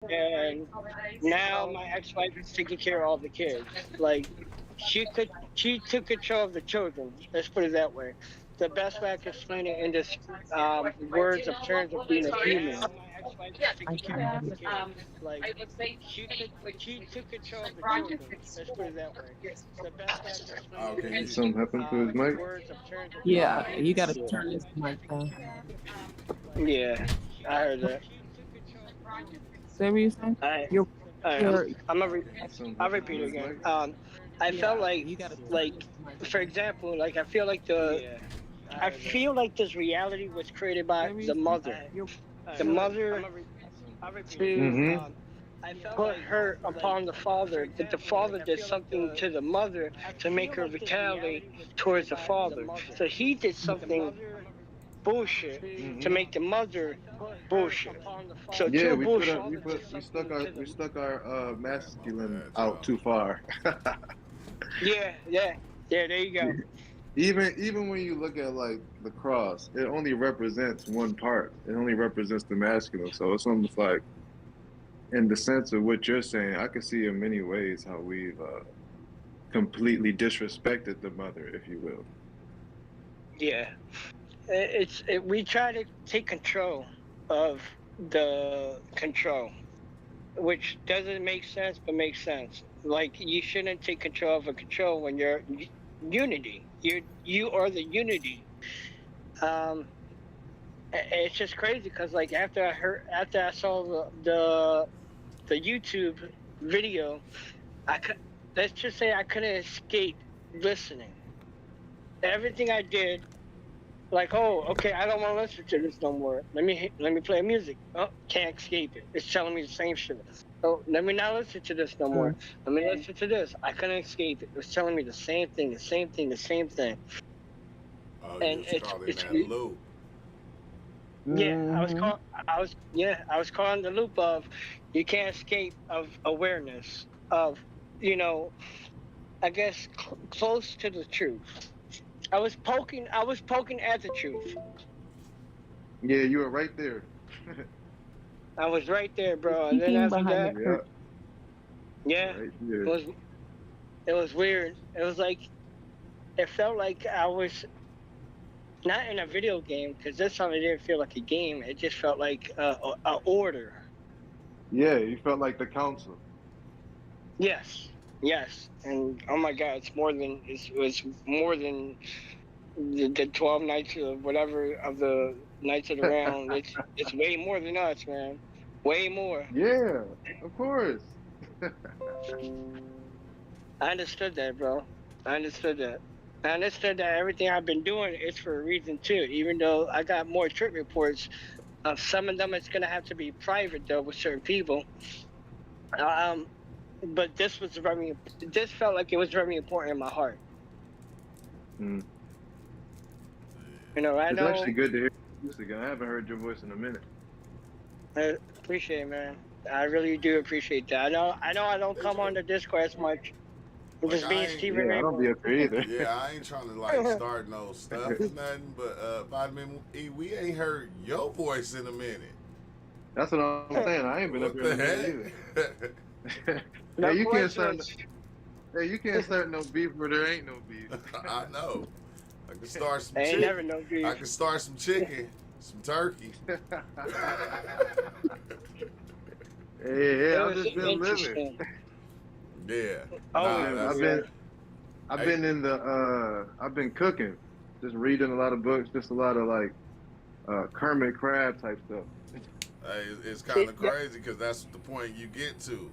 and now my ex-wife is taking care of all the kids. Like she took control of the children. Let's put it that way. The best way I can explain it in this words of terms of being a human. My ex-wife is I taking care of all can. the kids. Like she took control of the children. Let's put it that way. The best way I can explain it Okay, in Did you this something happen to his mic? words of terms of being a Yeah, human. you gotta yeah. turn this mic down. Yeah, I heard that. Say what you saying? I, You're, you're, I'm a Okay, did something I'll happen to repeat it his again. mic? I felt yeah, you gotta turn like this mic for down. example, like I feel like this reality was created by Say what you the saying? mother. You're, The you're, mother to Mm-hmm. put her upon the father, but the father did something to the mother to make her retaliate towards the father. So he did something bullshit to Mm-hmm. make the mother bullshit. So Yeah, two bullshit. we stuck our bad, my masculine bad, out y'all. too far. Yeah, yeah, yeah. There you go. Even when you look at like the cross, it only represents one part. It only represents the masculine. So it's almost like, in the sense of what you're saying, I can see in many ways how we've completely disrespected the mother, if you will. Yeah. We try to take control of the control, which doesn't make sense, but makes sense. Like you shouldn't take control of a control when you're unity. You are the unity. Um, it's just crazy because like after I saw the YouTube video, I could let's just say I couldn't escape listening. Everything I did, like, oh, okay, I don't want to listen to this no more. Let me play music. Oh, can't escape it. It's telling me the same shit. Oh, let me not listen to this no more. mm, Let me listen to this. I couldn't escape it. It was telling me the same thing, the same thing, the same thing. Oh, you And was caught in it's that loop. yeah, mm-hmm. I was caught in the loop of you can't escape of awareness of you know I guess close to the truth. I was poking at the truth. Yeah, you were right there. I was right there, You're bro. And then peeking after behind the that, Yeah, curtain. yeah, right it there. was it was weird. It was like it felt like I was not in a video game because this time it didn't feel like a game. It just felt like a order. Yeah, you felt like the council. Yes, yes, and oh my god, it was more than the 12 nights of whatever of the nights of the round. It's way more than us, man. Way more. Yeah, of course. I understood that, bro. I understood that. I understood that everything I've been doing is for a reason too. Even though I got more trip reports, some of them it's gonna have to be private though with certain people. Um, but this was very. This felt like it was very important in my heart. Mm. You know, I It's actually know. good to hear your voice again. I haven't heard your voice in a minute. I appreciate it, man. I really do appreciate that. I know. I don't come on the Discord as much. I'm Like just being I ain't, Stephen Yeah, I don't be Rainbow. up there either. yeah, I ain't trying to like start no stuff or nothing. But Vitamin E, we ain't heard your voice in a minute. That's what I'm saying. I ain't been up here What in a the minute either. heck? Hey, No coincidence. you can't start no beef where there ain't no beef. I know. I can start some Ain't never chicken. no I beef. can start some chicken, some turkey. Hey, It I've was just been living. interesting. Yeah. I've Oh Nah, been, I've that's yeah. been, I've hey, been in the, I've been cooking, just reading a lot of books, just a lot of like Kermit Crab type stuff. hey, it's kind See, of crazy because that's the point you get to.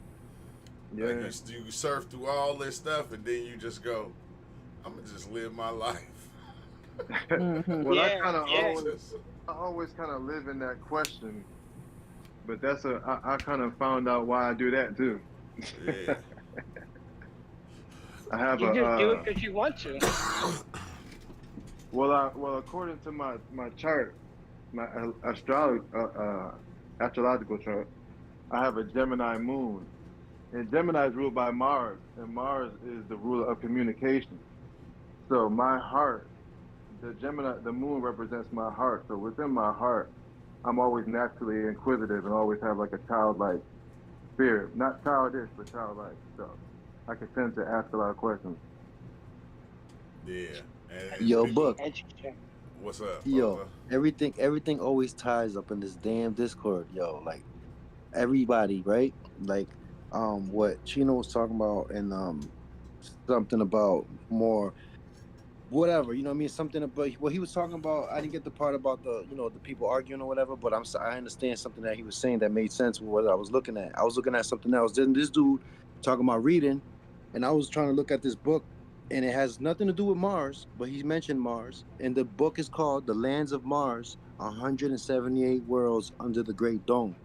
Like Yeah. you surf through all this stuff and then you just go, I'm gonna just live my life. Mm-hmm. Well, yeah, yeah. Just I always kind of live in that question, but I kind of found out why I do that too. yeah. I have a, You just do it because you want to. well, according to my chart, my astrological chart, I have a Gemini moon, and Gemini is ruled by Mars, and Mars is the ruler of communication. So my heart, the moon represents my heart. So within my heart, I'm always naturally inquisitive and always have like a childlike. Fear, not childish, but childlike. So I can tend to ask a lot of questions. Yeah, and Yo, people, Book. Interesting. what's up, Yo, brother? everything always ties up in this damn Discord. Yo, like everybody, right? Like, what Chino was talking about, and something about more, whatever. You know what I mean? Something about what he was talking about. I didn't get the part about the people arguing or whatever. But I understand something that he was saying that made sense with what I was looking at. I was looking at something else. Then this dude talking about reading, and I was trying to look at this book, and it has nothing to do with Mars, but he mentioned Mars, and the book is called "The Lands of Mars: 178 Worlds Under the Great Dome,"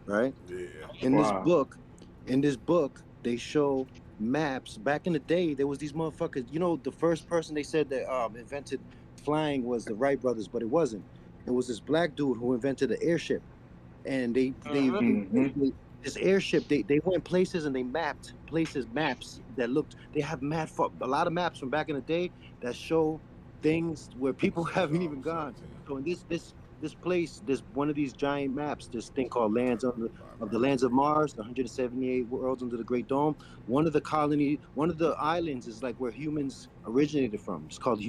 right? Yeah, in this Wow. book, in this book, they show maps. Back in the day, there was these motherfuckers. The first person they said that invented flying was the Wright brothers, but it wasn't. It was this black dude who invented the airship, and Uh-huh. this airship they went places and they mapped places maps that looked. They have a lot of maps from back in the day that show things where people set it haven't off even gone. 17. So in this place, there's one of these giant maps, this thing called lands under of the lands of Right. Mars, the 178 worlds under the Great Dome. One of the islands is like where humans originated from. It's called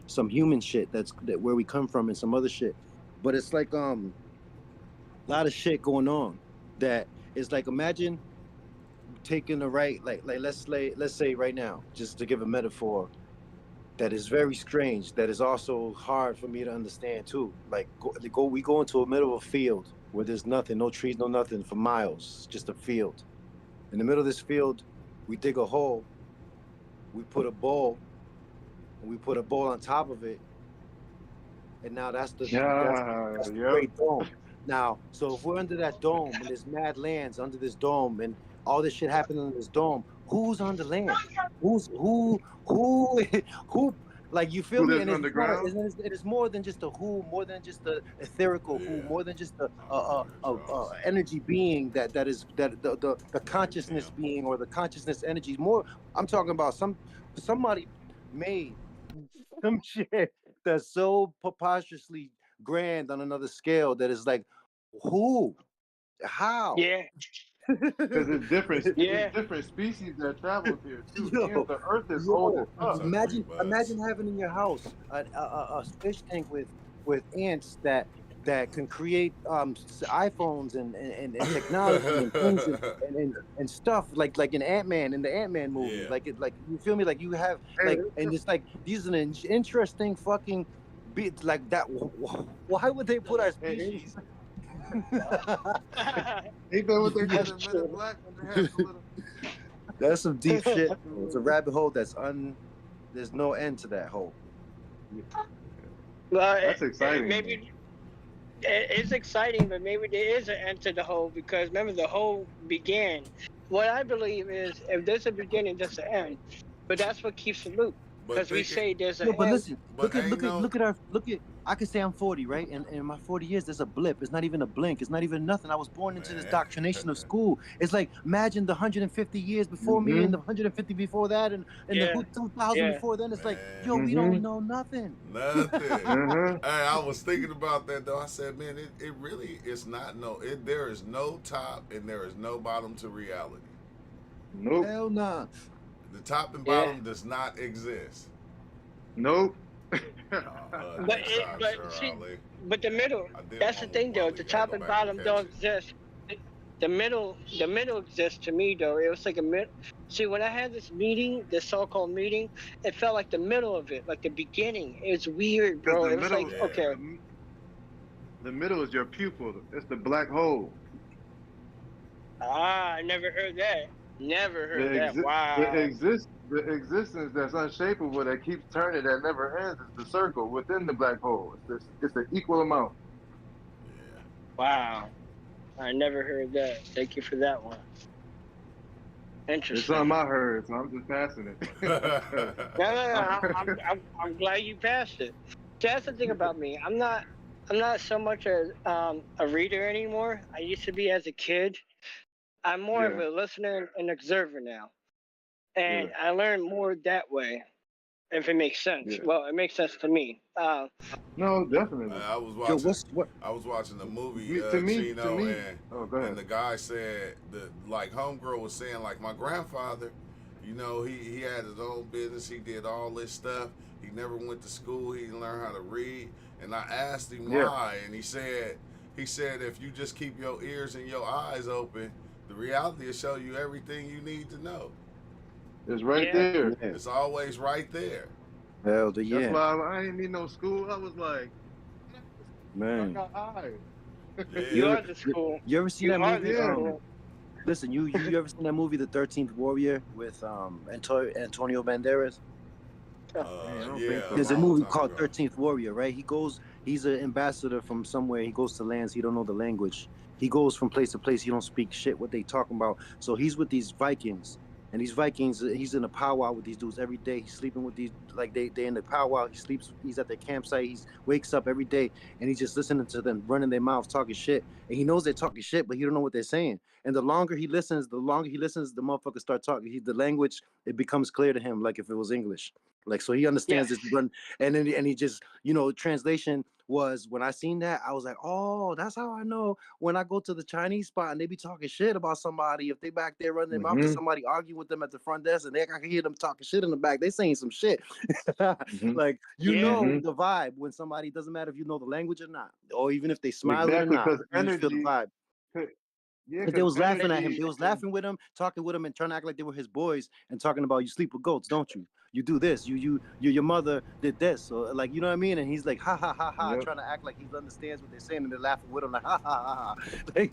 some human shit. That where we come from and some other shit. But it's like a lot of shit going on. That is like, imagine taking the right, like let's say right now, just to give a metaphor that is very strange, that is also hard for me to understand too. Like we go into the middle of a field where there's nothing, no trees, no nothing for miles, just a field. In the middle of this field, we dig a hole, we put a bowl, and we put a bowl on top of it, and now Yeah. that's the Yep. great dome. Now, so if we're under that dome and there's mad lands under this dome and all this shit happening in this dome, who's on the land? Who who, like, you feel Who me? lives And it's more underground? it is more than just a who, more than just the etherical who, Yeah. more than just the Go ahead, Charles. energy being that is that the Hey, consciousness Kim. being, or the consciousness energy. More, I'm talking about somebody made some shit that's so preposterously grand on another scale that is like, who, how? Yeah. Because it's Yeah. different species that travels here too. And yo, the Earth is old as yo, What's fuck. up, Green Buds? imagine having in your house a fish tank with ants that can create iPhones and technology and things and stuff like in Ant-Man, in the Ant-Man movie. Yeah. Like it, like, you feel me? Like you have, Hey, like, and it's like these are an interesting fucking bit like that. Why would they put our hey, species? ain't that what they did in Men in Black when they had the little? That's some deep shit. It's a rabbit hole there's no end to that hole. Well, That's exciting though. maybe it's exciting, but maybe there is an end to the hole because remember the hole began. What I believe is if there's a beginning, there's an end. But that's what keeps the loop But because we thinking, say there's an Yo, but end. listen, but ain't no. look at. I could say I'm 40, right? And in my 40 years, there's a blip. It's not even a blink. It's not even nothing. I was born into this Man. doctrination of school. It's like, imagine the 150 years before me Mm-hmm. and the 150 before that, and the Yeah, 2000 yeah. before then. It's like, Man. yo, we don't Mm-hmm. know nothing. Nothing. Uh-huh. Hey, I was thinking about that though. I said, man, it really is not no. There is no top and there is no bottom to reality. Nope. Hell nah. The top and Yeah. bottom does not exist. Nope. But Next time, see, Ali. but the middle. I did That's the one with thing, though. Wally. The Gotta top go and back and bottom don't catch it. exist. The middle exists to me, though. It was like a mid. See, when I had this meeting, this so-called meeting, it felt like the middle of it, like the beginning. It's weird, Because bro. It was like, Yeah. okay, the middle is your pupil. It's the black hole. I never heard that. Never The heard that. the Wow. the existence that's unshapable that keeps turning that never ends is the circle within the black hole. It's an equal amount. Yeah. Wow. I never heard that. Thank you for that one. It's Interesting. something I heard, so I'm just passing it. No, no, no. I'm glad you passed it. See, that's the thing about me. I'm not so much a reader anymore. I used to be as a kid. I'm more of Yeah, a listener and observer now, and yeah. I learn more that way. if it makes sense. Yeah. Well, it makes sense to me. No, definitely. I was Yo, watching. what? I was watching the movie To Chino, me. Oh, go and ahead. the guy said that like homegirl was saying like my grandfather, you know, he had his own business. He did all this stuff. He never went to school. He didn't learn how to read. And I asked him Yeah. why, and he said if you just keep your ears and your eyes open, the reality will show you everything you need to know. It's right Yeah. there. Yeah. It's always right there. Hell, That's yeah, why I ain't need no school. I was like, I man. got eyes. You Yeah. are the school. You ever seen You that are movie? the Yeah. school. Listen, you ever seen that movie, The 13th Warrior, with Antonio Banderas? Man, I don't Yeah, think so. There's a long movie time called ago. 13th Warrior, right? He's an ambassador from somewhere. He goes to lands he don't know the language. He goes from place to place. He don't speak shit what they talking about. So he's with these Vikings, and these Vikings, he's in a powwow with these dudes every day. He's sleeping with these, like they in the powwow. He sleeps. He's at their campsite. He wakes up every day, and he's just listening to them running their mouths, talking shit. And he knows they're talking shit, but he don't know what they're saying. And the longer he listens, the motherfuckers start talking. The language, it becomes clear to him, like if it was English. Like, so he understands Yes. this run, and then he just, translation was, when I seen that, I was like, oh, that's how I know when I go to the Chinese spot and they be talking shit about somebody. If they back there running their mouth to somebody, arguing with them at the front desk, and I can hear them talking shit in the back, they saying some shit. Like, Yeah. the vibe when somebody, doesn't matter if you know the language or not, or even if they smile it or Exactly, not, because you just feel the energy. vibe. Yeah, But they because was laughing at him. energy. They was laughing with him, talking with him, and trying to act like they were his boys, and talking about, you sleep with goats, don't you? You do this. Your mother did this. So, like, you know what I mean? And he's like, ha ha ha ha, Yep. trying to act like he understands what they're saying, and they're laughing with him like, ha ha ha ha. Like,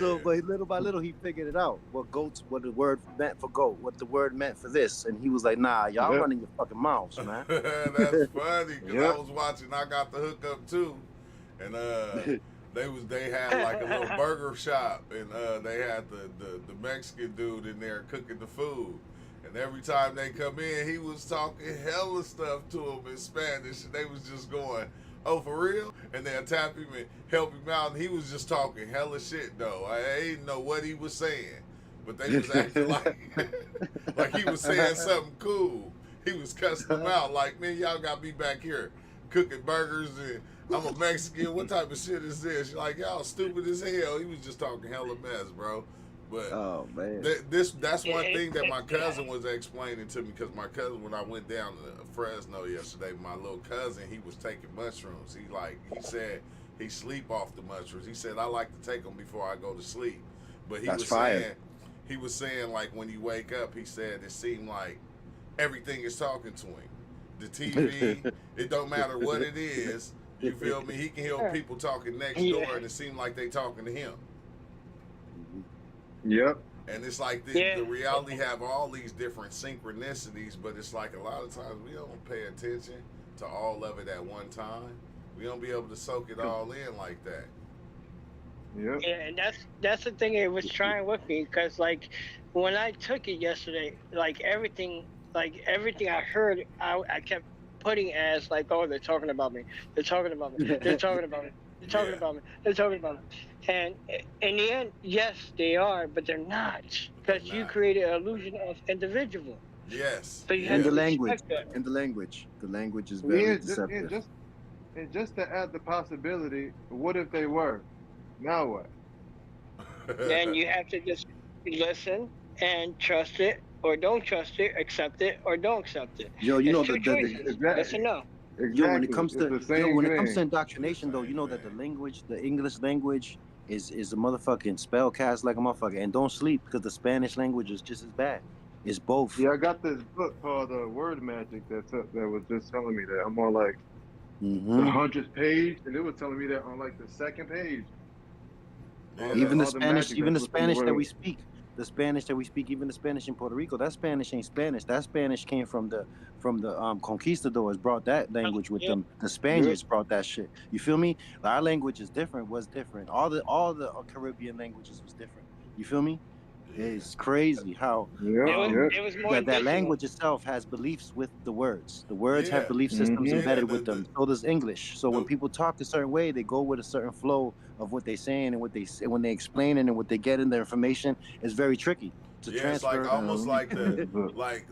so, Yeah. but little by little, he figured it out. What the word meant for goat, what the word meant for this, and he was like, nah, y'all Yep. running your fucking mouths, man. That's funny because Yep. I was watching. I got the hookup too, and they had like a little burger shop, and they had the Mexican dude in there cooking the food. And every time they come in, he was talking hella stuff to them in Spanish, and they was just going, "Oh, for real?" And they'll tap him and help him out, and he was just talking hella shit though. I didn't know what he was saying, but they was acting like he was saying something cool. He was cussing them out like, "Man, y'all got me back here cooking burgers, and I'm a Mexican. What type of shit is this?" Like, y'all stupid as hell. He was just talking hella mess, bro. But Oh man, that's one thing that my cousin was explaining to me, because my cousin, when I went down to Fresno yesterday, my little cousin, he was taking mushrooms. He said he sleep off the mushrooms. He said, I like to take them before I go to sleep. But That's fire. He was saying like when you wake up, he said it seemed like everything is talking to him. The TV, it don't matter what it is. You feel me? He can hear people talking next door, and it seemed like they talking to him. Yep. And it's like the reality have all these different synchronicities, but it's like a lot of times we don't pay attention to all of it at one time. We don't be able to soak it all in like that. Yep. Yeah, and that's the thing it was trying with me, because like when I took it yesterday, like everything I heard, I kept putting as like, oh, they're talking about me, they're talking about me, they're talking about me, they're talking about me, they're talking about me. And in the end, yes, they are, but they're not, because you created an illusion of individual. Yes. So you and have the to language, respect that. and the language is very deceptive. And just to add the possibility, what if they were? Now what? Then you have to just listen and trust it, or don't trust it, accept it, or don't accept it. Yo, you It's know two choices. Yes or no. Yo, when it Exactly. comes It's to the same thing. indoctrination, though, you know that the English language is a motherfucking spell cast like a motherfucker, and don't sleep, because the Spanish language is just as bad. It's both. Yeah, I got this book called Word Magic that was just telling me that. I'm on like the 100th page, and it was telling me that on like the second page. Even the all Spanish, magic even the that's within Spanish that word. we speak, even the Spanish in Puerto Rico, that Spanish ain't Spanish. That Spanish came from the conquistadors, brought that language with them. The Spaniards brought that shit. You feel me? Our language is different. Was different. All the Caribbean languages was different. You feel me? It's crazy how It was more that intentional. language itself has beliefs with the words. The words have belief systems Yeah, embedded with them. So does English. So when the- people talk a certain way, they go with a certain flow of what they're saying, and what they say when they explain it and what they get in their information is very tricky to yeah, it's transfer. like almost like the But like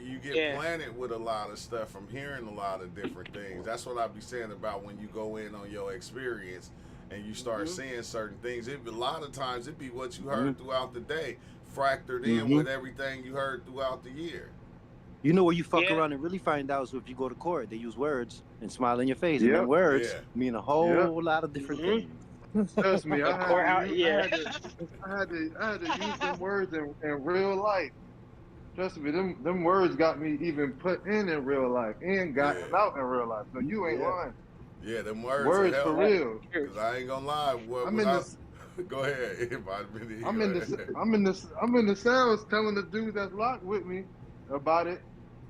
you get Yeah. planted with a lot of stuff from hearing a lot of different things. That's what I be saying about when you go in on your experience and you start seeing certain things. A lot of times it be what you heard throughout the day, fractured in with everything you heard throughout the year. You know where you fuck Yeah. around and really find out is if you go to court, they use words and smile in your face, and Yep. then words Yeah. mean a whole lot of different things. trust me, I had to use them words in real life. Trust me, them words got me even put in real life and gotten out in real life. So you ain't lying. Yeah, them words Words are for hell. real. Cause I ain't gonna lie. I'm in this. Go ahead. I'm in the cells telling the dude that's locked with me about it,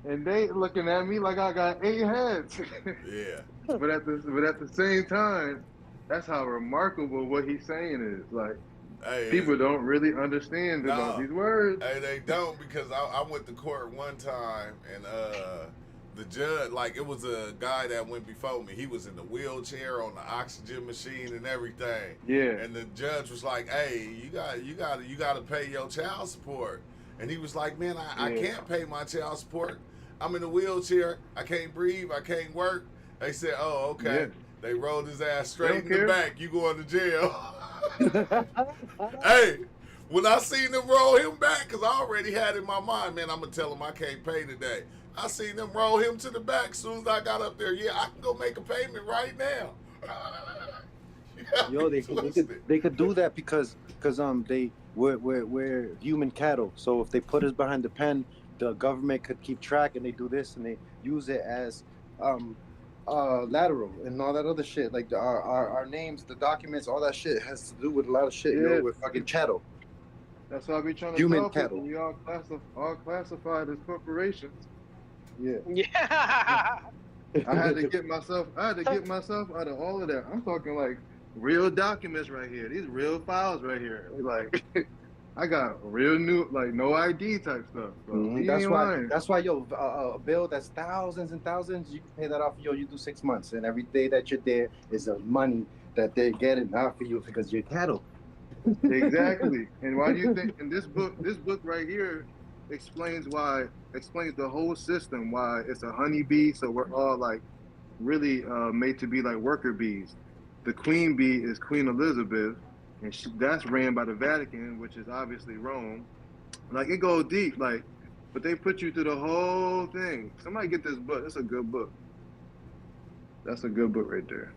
and they looking at me like I got 8 heads. Yeah. but at the same time, that's how remarkable what he's saying is. Like Hey, people don't really understand about these words. Hey, they don't, because I went to court one time and the judge, like, it was a guy that went before me. He was in the wheelchair on the oxygen machine and everything. Yeah. And the judge was like, "Hey, you got to pay your child support." And he was like, "Man, I can't pay my child support. I'm in a wheelchair. I can't breathe. I can't work." They said, "Oh, okay." Yeah. They rolled his ass straight in Don't the care. back. You going to jail. Hey, when I seen them roll him back, because I already had in my mind, man, I'm going to tell him I can't pay today. I seen them roll him to the back as soon as I got up there. Yeah, I can go make a payment right now. Yo, they could do that because we're human cattle. So if they put us behind the pen, the government could keep track, and they do this and they use it as lateral and all that other shit. Like our names, the documents, all that shit has to do with a lot of shit. Yeah. Yo, we're fucking chattel. That's why I be trying to Human tell cattle. people we all classified as corporations. Yeah. Yeah. I had to get myself out of all of that. I'm talking like real documents right here. These real files right here. Like I got real new, like no ID type stuff. So That's why yo, a bill that's thousands and thousands, you can pay that off. Yo, you do 6 months, and every day that you're there is the money that they're getting out for you because you're cattle. Exactly. And why do you think in this book right here explains the whole system, why it's a honeybee, so we're all like really made to be like worker bees. The queen bee is Queen Elizabeth, and that's ran by the Vatican, which is obviously Rome. Like it goes deep, like, but they put you through the whole thing. Somebody get this book. It's a good book. That's a good book right there.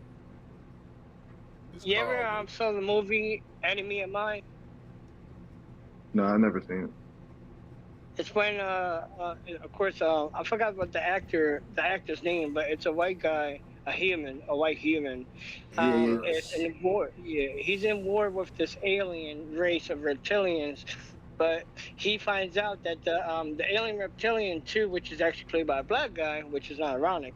You ever saw the movie Enemy of Mine? No, I never seen it. It's when, of course, I forgot what the actor's name, but it's a white guy, a white human. It's in war. Yeah, he's in war with this alien race of reptilians, but he finds out that the alien reptilian too, which is actually played by a black guy, which is not ironic.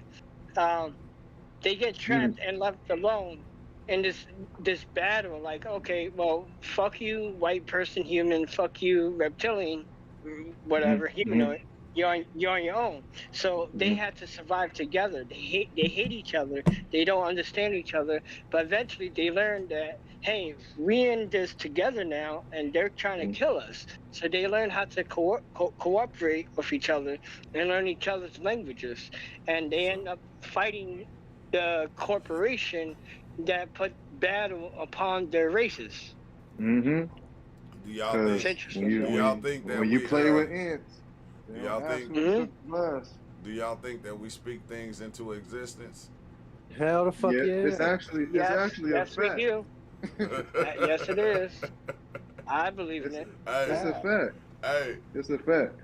They get trapped and left alone in this battle. Like, okay, well, fuck you, white person, human. Fuck you, reptilian. Whatever, humanoid, you're on your own. So they had to survive together. They hate each other. They don't understand each other. But eventually they learn that, hey, we in this together now, and they're trying to kill us. So they learn how to cooperate with each other and learn each other's languages. And they end up fighting the corporation that put battle upon their races. Mm-hmm. Do y'all think that when you play with ants, do y'all think do y'all think that we speak things into existence? Hell the fuck yeah. It's actually a fact. Yes, we do. Yes, it is. I believe in it. It's a fact. Hey, it's a fact.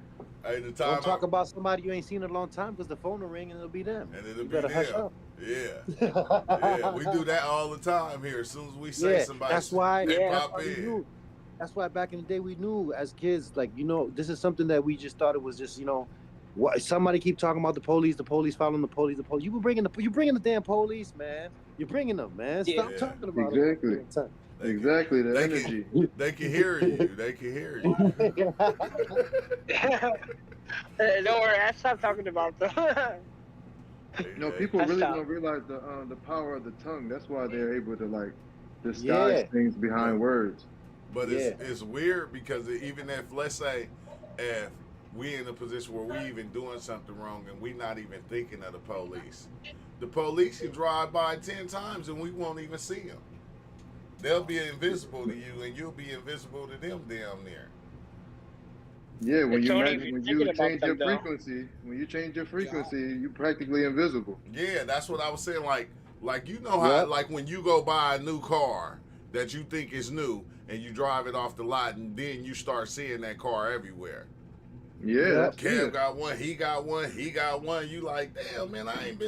Hey, the time don't talk about somebody you ain't seen in a long time, because the phone will ring and it'll be them. And it'll you be better them. hush up. Yeah, we do that all the time here. As soon as we say somebody, that's why. pop in. That's why back in the day we knew as kids, like, you know, this is something that we just thought it was just, you know, what somebody keep talking about the police following the police. You bringing the damn police, man. You're bringing them, man. Stop talking about exactly. it. Exactly, the they energy. they can hear you. They can hear you. Don't worry, I stopped talking about them. No, They, people I really stopped. don't realize the power of the tongue. That's why they're able to like disguise Yeah, things but behind words. but yeah. it's weird because even if, let's say, if we in a position where we even doing something wrong and we not even thinking of the police can drive by 10 times and we won't even see them. They'll be invisible to you and you'll be invisible to them damn near. Yeah, It's only if you're when thinking you about change them, your though. frequency, when you change your Yeah, frequency, you practically invisible. Yeah, that's what I was saying. Like you know how, Yep. like when you go buy a new car that you think is new and you drive it off the lot and then you start seeing that car everywhere. Yeah, Yep. that's Kev fear. got one, he got one, he got one. You like, damn man, I ain't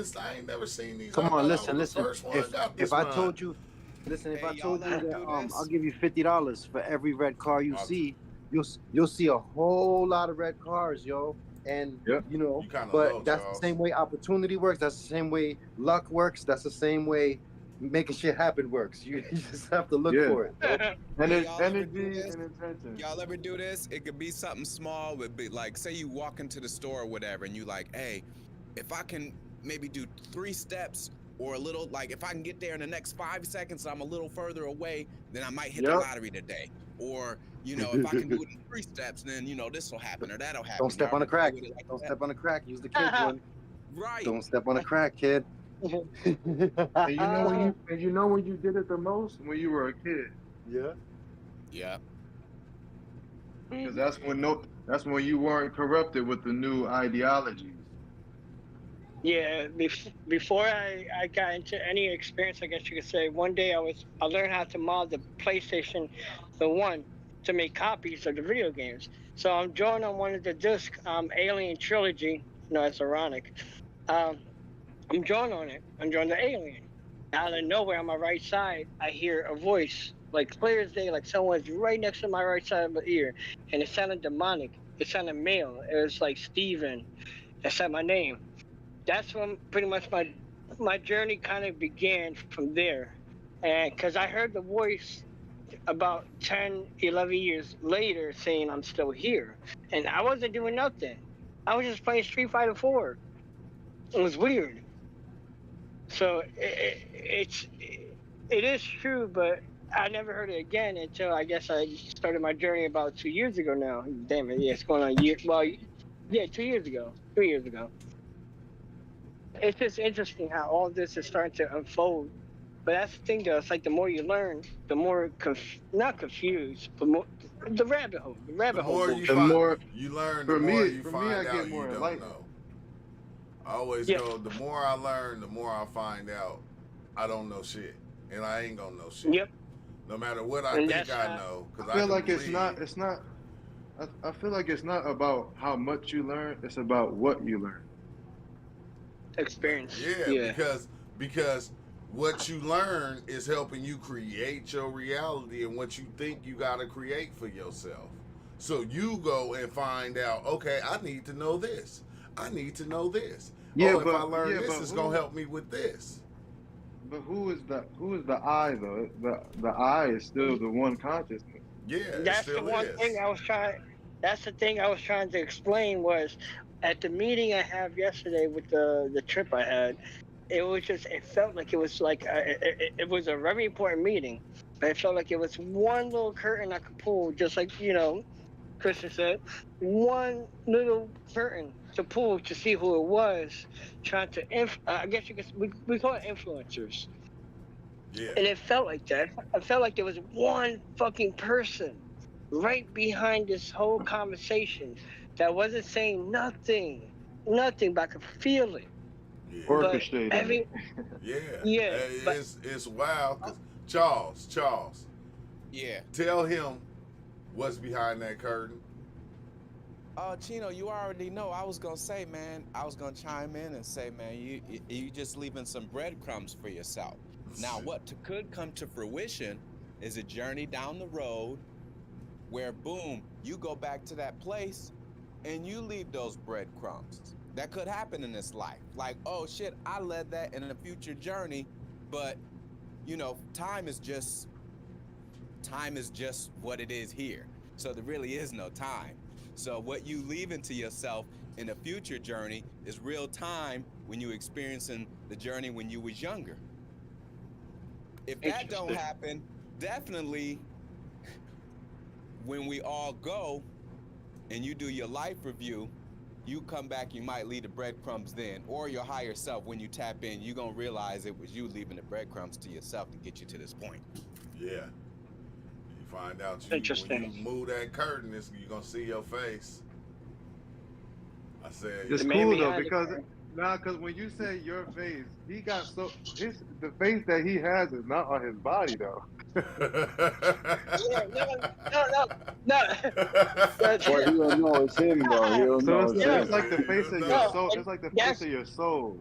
never seen these. Come I on, thought I was listen, the listen. first one got If this I one. told you, listen, if I hey, y'all told you ever that do I'll this? give you $50 for every red car you Uh, see, you'll see a whole lot of red cars, yo. And Yep. you know, You kind of but low, that's the Charles. same way opportunity works. That's the same way luck works. That's the same way making shit happen works. You just have to look Yeah. for it, yo. And Hey, it's y'all ever do energy this? and intention. Y'all ever do this? It could be something small, but be like, say you walk into the store or whatever, and you like, hey, if I can maybe do 3 steps or a little, like if I can get there in the next 5 seconds, I'm a little further away, then I might hit the Yep. lottery today. Or, if I can do it in 3 steps, then this will happen or that'll happen. Don't step Y'all on the ever play crack. with it like Don't that? step on the crack. Use the kids one. Right. Don't step on the crack, kid. And you know when you did it the most when you were a kid. Yeah. Yeah. Because that's when you weren't corrupted with the new ideologies. Yeah, before I got into any experience, I guess you could say, one day I learned how to mod the PlayStation, the one, to make copies of the video games. So I'm drawing on one of the disc, Alien Trilogy. No, it's ironic. Um, I'm drawing on it. I'm drawing the alien. Out of nowhere, on my right side, I hear a voice, like clear as day, like someone's right next to my right side of my ear, and it sounded demonic. It sounded male. It was like Steven. It said my name. That's when pretty much my journey kind of began from there. And because I heard the voice about 10, 11 years later saying I'm still here, and I wasn't doing nothing. I was just playing Street Fighter 4. It was weird. So it is true, but I never heard it again until I guess I started my journey about 2 years ago now. Damn it, yeah, it's going on a year. Well, yeah, 2 years ago, 3 years ago. It's just interesting how all this is starting to unfold. But that's the thing, though. It's like the more you learn, the more not confused, but more the rabbit hole. The The rabbit hole more you bullshit. The find, more you learn, the for more you me, I find get out you more don't enlightened. know. I always Yeah. go, the more I learn, the more I find out I don't know shit. And I ain't gonna know shit. Yep. No matter what I And think that's I know. Because I I feel can like believe. it's not. I feel like it's not about how much you learn. It's about what you learn. experience. Yeah, Yeah. because what you learn is helping you create your reality and what you think you got to create for yourself. So you go and find out, okay, I need to know this. I need to know this. Yeah, Oh, if I but learn this, it's going to help me with this. But who is the I though? The I is still the one consciousness. Yeah, it That's the still one thing is. I was trying. That's the thing I was trying to explain was at the meeting I had yesterday with the trip I had. It felt like it was like it was a very important meeting, but it felt like it was one little curtain I could pull, just like Christian said, one little curtain to pull to see who it was, trying to I guess we call it influencers, Yeah. and it felt like that. I felt like there was one fucking person right behind this whole conversation that wasn't saying nothing, but I could feel it. Yeah. But Orchestrating it. every Yeah. yeah, but It's wild because Charles, Yeah. tell him what's behind that curtain. Chino, you already know. I was gonna say, man. I was gonna chime in and say, man, you just leaving some breadcrumbs for yourself. Now, could come to fruition is a journey down the road where, boom, you go back to that place and you leave those breadcrumbs. That could happen in this life. Like, oh shit, I led that in a future journey, but time is just Time is just what it is here. So there really is no time. So what you leave into yourself in a future journey is real time when you experiencing the journey when you was younger. If that don't Interesting. happen, definitely when we all go and you do your life review, you come back, you might leave the breadcrumbs then, or your higher self, when you tap in, you're going to realize it was you leaving the breadcrumbs to yourself to get you to this point. Yeah. You find out when Interesting. you move that curtain, you're going to see your face. I said, It's Maybe cool though I- because because when you say your face, he got the face that he has is not on his body though. No. Well, he don't know it's him though. He don't So know it's, it's Yeah. it's him. like the face of your No, soul. It's like the face of your soul.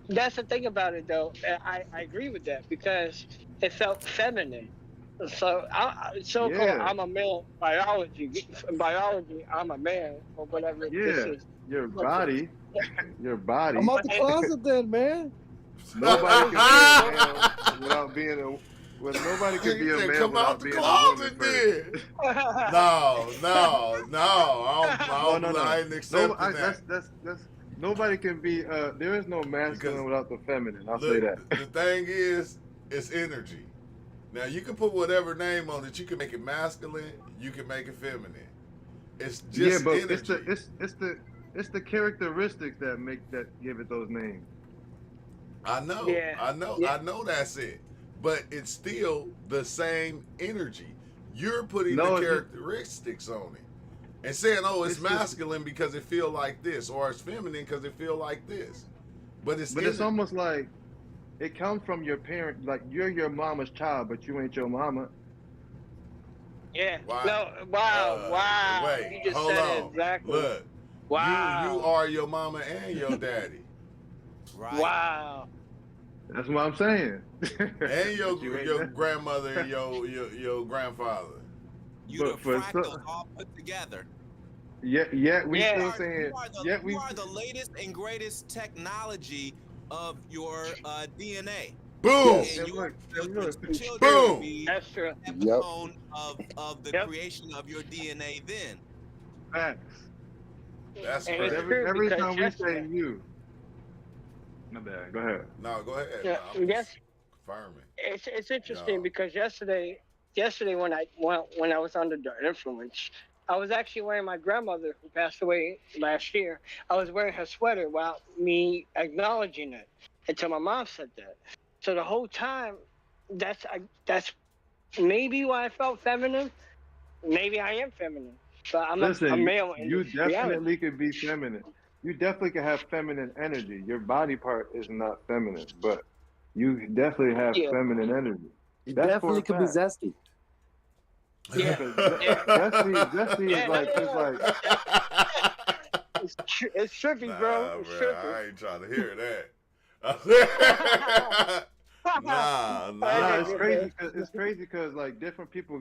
That's the thing about it, though. I agree with that because it felt feminine. So so-called Yeah. I'm a male biology. I'm a man or whatever this Yeah. is. Your body. Your body. I'm out the closet then, man. Nobody can be a male without being a. Well, nobody can be a Said, male come without out the being a woman closet first. then. No. I ain't accepting that. Nobody can be. There is no masculine Because without the feminine. I'll say look, that. the thing is, it's energy. Now you can put whatever name on it. You can make it masculine. You can make it feminine. It's just but energy. it's the characteristics that give it those names. I know. Yeah. I know. Yeah. I know that's it. But it's still the same energy. You're putting the characteristics on it and saying, "Oh, it's masculine because it feel like this," or "It's feminine because it feel like this." But it's almost like it comes from your parent. Like you're your mama's child, but you ain't your mama. Yeah. Why? No. Wow. Wait, You just hold said on. it exactly. Look. Wow. You are your mama and your daddy. Right. Wow. That's what I'm saying. And your You ain't your that. grandmother and your grandfather. You the But for fractals all put together. Yeah, we Yeah. still saying. You are the latest and greatest technology of your DNA. Boom. Yes. And your And look. children Boom. will be That's true. a clone of the Yep. creation of your DNA then. Facts. That's And crazy. it's true Every because time we yesterday- say you. My bad. Go ahead. No, go ahead. Yeah, No, I'm yes. just confirming. It's interesting No. because yesterday when I was under the influence, I was actually wearing my grandmother who passed away last year. I was wearing her sweater while me acknowledging it until my mom said that. So the whole time, that's maybe why I felt feminine. Maybe I am feminine, but I'm a male. In you reality. definitely could be feminine. You definitely can have feminine energy. Your body part is not feminine, but you definitely have Yeah. feminine energy. It That's definitely for a could be fact. zesty. Yeah. Zesty is like It's trippy, Nah, bro. It's bro, trippy. I ain't trying to hear that. Nah. Nah, it's crazy. It's crazy because like different people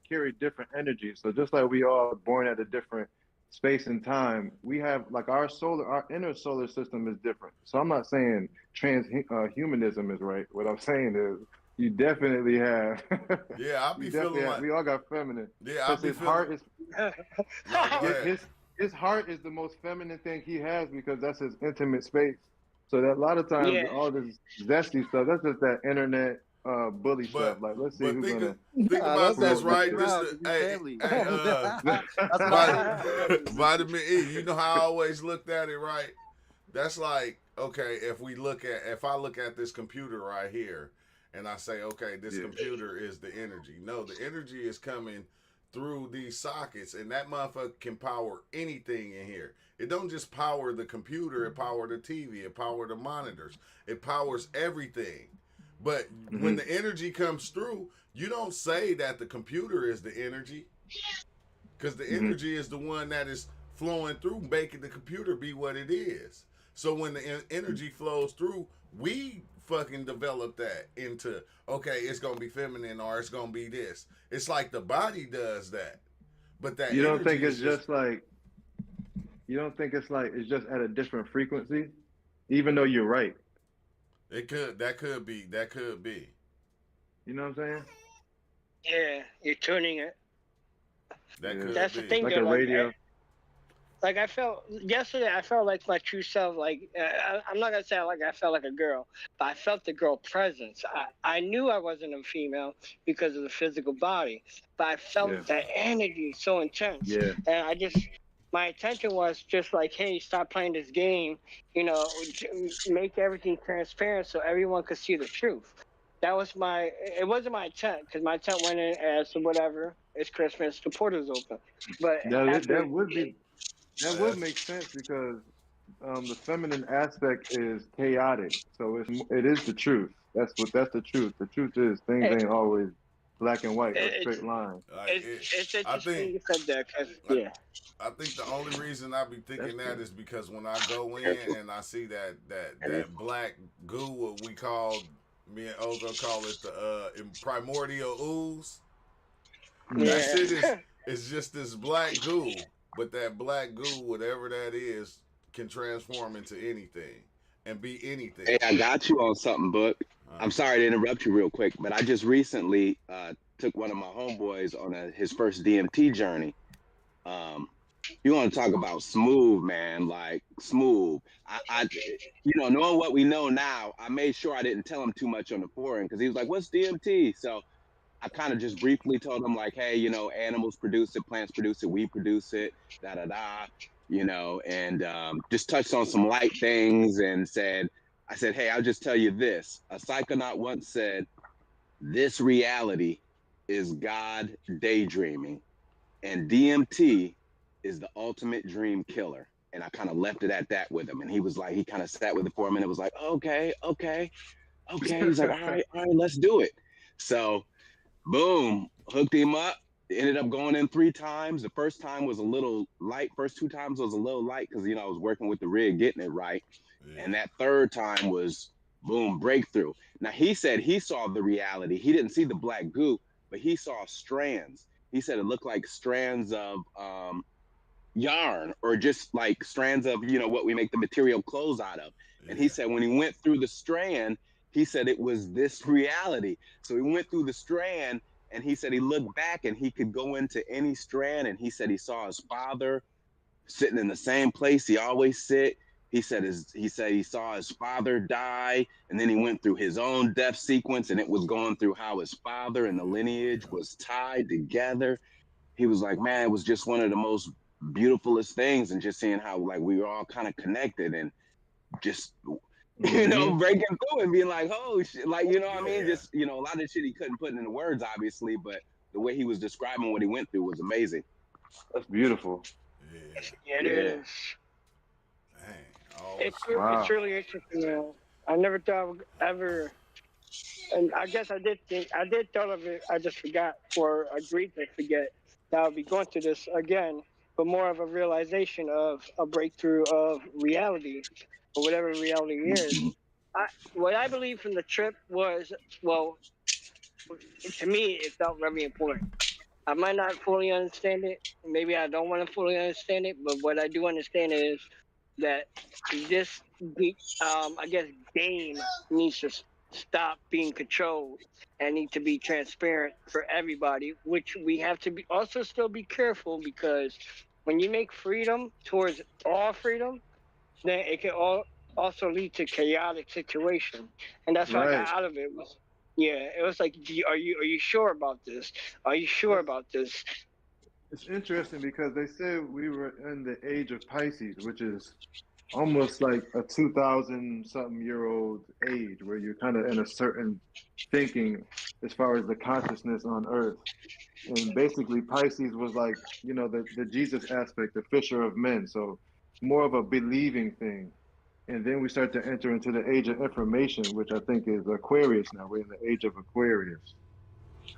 carry different energies. So just like we all born at a different space and time, we have like our inner solar system is different. So I'm not saying humanism is right. What I'm saying is you definitely have. Yeah, I be feeling like we all got feminine. yeah, I be his feeling. heart is No, go ahead. his heart is the most feminine thing he has because that's his intimate space. So that a lot of times Yeah. all this zesty stuff, that's just that internet bully stuff. Like let's see But who's think gonna. think about that's this, right? This proud is, to be hey, family. hey, vitamin E. You know how I always looked at it, right? That's like, okay, if I look at this computer right here, and I say, okay, this computer is the energy. No, the energy is coming through these sockets, and that motherfucker can power anything in here. It don't just power the computer, it power the TV, it power the monitors, it powers everything. But when the energy comes through, you don't say that the computer is the energy, because the energy is the one that is flowing through, making the computer be what it is. So when the energy flows through, we fucking develop that into, okay, it's gonna be feminine or it's gonna be this. It's like the body does that, but that You don't think energy it's just like. You don't think it's just at a different frequency, even though you're right. That could be. You know what I'm saying? Yeah, you're tuning it. That Yeah. could That's the be. thing, Like though. a radio. Like I felt yesterday, I felt like my true self. Like I'm not gonna say like I felt like a girl, but I felt the girl presence. I knew I wasn't a female because of the physical body, but I Yeah. felt that energy so intense, Yeah. and my intention was just like, hey, stop playing this game. You know, make everything transparent so everyone could see the truth. That was my. It wasn't my intent because my intent went in as whatever. It's Christmas. The portal's open, but after. That would make sense because the feminine aspect is chaotic. So it is the truth. That's the truth. The truth is things ain't always black and white or It's straight line. Like it's I interesting think you said that because I, yeah. I think the only reason I be That's thinking that true. is because when I go in and I see that black goo, what we call, me and Ozo call it the primordial ooze. That Mm. Yeah. shit is just this black goo, but that black goo, whatever that is, can transform into anything and be Hey, anything. I got you on something, Book. Uh, I'm sorry to interrupt you real quick, but I just recently took one of my homeboys on his first DMT journey. Um, you want to talk about smooth, man? Like smooth. Knowing what we know now, I made sure I didn't tell him too much on the forum because he was like, "What's DMT?" So I kind of just briefly told him like, "Hey, animals produce it, plants produce it, we produce it, da da da." And just touched on some light things and I said, "Hey, I'll just tell you this. A psychonaut once said, this reality is God daydreaming, and DMT is the ultimate dream killer." And I kind of left it at that with him. And he was like, he kind of sat with it for a minute, was like, okay, okay, okay. He's like, all right, let's do it. So, boom, hooked him up. Ended up going in 3 times. The first time was a little light. First 2 times was a little light because, I was working with the rig, getting it right. And yeah, that third time was boom, breakthrough. Now he said he saw the reality. He didn't see the black goo, but he saw strands. He said it looked like strands of yarn or just like strands of, what we make the material clothes out of. And he yeah, said when he went through the strand, he said it was this reality. So he went through the strand and he said he looked back and he could go into any strand. And he said he saw his father sitting in the same place he always sit. He said he saw his father die, and then he went through his own death sequence, and it was going through how his father and the lineage was tied together. He was like, man, it was just one of the most beautifulest things, and just seeing how like we were all kind of connected and just Hmm. breaking through and being like, oh shit, like what I mean? yeah, Just a lot of shit he couldn't put into words, obviously, but the way he was describing what he went through was amazing. That's beautiful. yeah. Yeah, it Yeah. is. Dang, all It's Wow. really interesting. I never thought I would ever, and I guess I did thought of it. I just forgot or agreed to forget that I'll be going through this again, but more of a realization of a breakthrough of reality or whatever reality is. What I believe from the trip was, well, to me, it felt very important. I might not fully understand it. Maybe I don't want to fully understand it, but what I do understand is that this, I guess, game needs to stop being controlled and need to be transparent for everybody. Which we have to be also still be careful because when you make freedom towards all freedom, then it can also lead to chaotic situation, and that's what I got Right. out of it. Was yeah, it was like, are you sure about this? Are you sure That's about this? it's interesting because they said we were in the age of Pisces, which is almost like a 2000 something year old age where you're kind of in a certain thinking as far as the consciousness on earth. And basically Pisces was like, the Jesus aspect, the fisher of men. So more of a believing thing. And then we start to enter into the age of information, which I think is Aquarius now. We're in the age of Aquarius.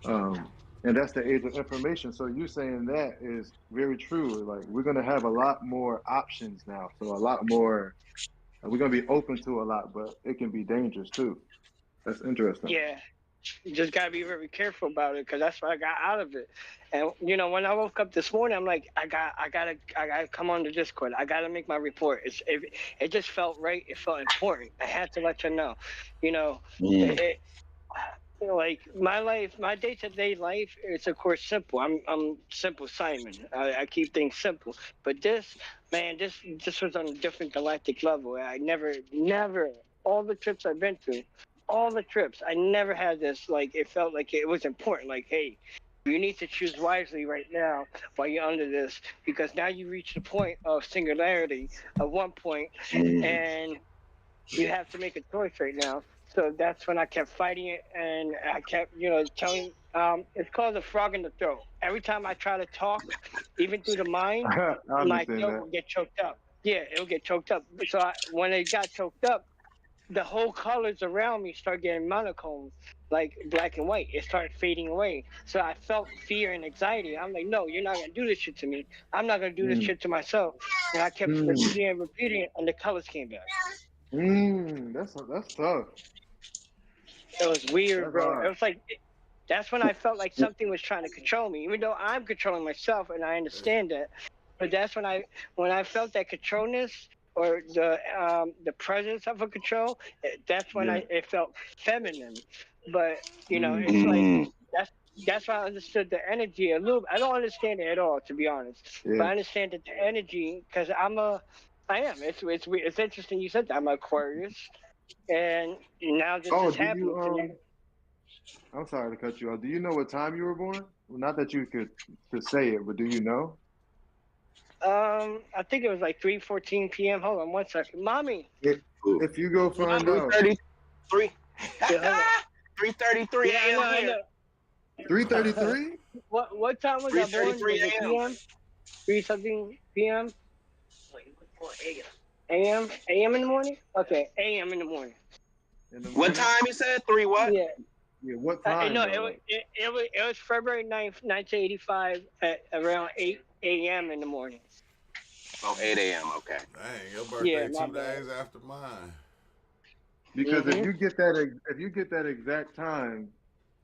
Um, and that's the age of information. So you saying that is very true. Like we're gonna have a lot more options now. So a lot more we're gonna be open to a lot, but it can be dangerous too. That's interesting. Yeah, you just gotta be very careful about it because that's what I got out of it. And when I woke up this morning, I'm like, I gotta come on the Discord. I gotta make my report. It just felt right. It felt important. I had to let you know. You know, Mm. it, like my life, my day-to-day life is of course simple. I'm simple Simon. I keep things simple. But this, man, this was on a different galactic level. I never all the trips I've been to, all the trips, I never had this. Like it felt like it was important. Like, hey, you need to choose wisely right now while you're under this, because now you reach the point of singularity at one point, and you have to make a choice right now. So that's when I kept fighting it, and I kept, telling. It's called the frog in the throat. Every time I try to talk, even through the mind, I my understand throat that. will get choked up. Yeah, it'll get choked up. So when it got choked up, the whole colors around me start getting monochrome, like black and white. It started fading away. So I felt fear and anxiety. I'm like, no, you're not gonna do this shit to me. I'm not gonna do this Mm. shit to myself. And I kept Mm. repeating it, and the colors came back. That's tough. It was weird, That's bro. It hard. was like that's when I felt like something was trying to control me, even though I'm controlling myself and I understand that. But that's when I felt that controlness or the presence of a control. That's when Yeah. it felt feminine. But it's like Mm. that's that's why I understood the energy a little. I don't understand it at all, to be honest. But Yeah. I understand that the energy, because I am. It's interesting you said that. I'm an Aquarius, and now this Oh, is do happening you to me. I'm sorry to cut you off. Do you know what time you were born? Well, not that you to say it, but do you know? I think it was like 3:14 p.m. Hold on one second, mommy. If if you go find out 3:33. Yeah, hold on. 3:33 Yeah, I know, a.m. I here. know. 3:33? What time was I born? 3:33 Was it a.m. p.m.? 3 something p.m. A.m. in the morning? Okay, a.m. in the morning. In the What morning? time you said? 3 what? Yeah. Yeah, what time No, though? Like, it was February 9th, 1985 at around 8 a.m. in the morning. Oh, 8 a.m. Okay. Dang, your Yeah, birthday my 2 bad. days after mine. because Mhm. if you get that exact time,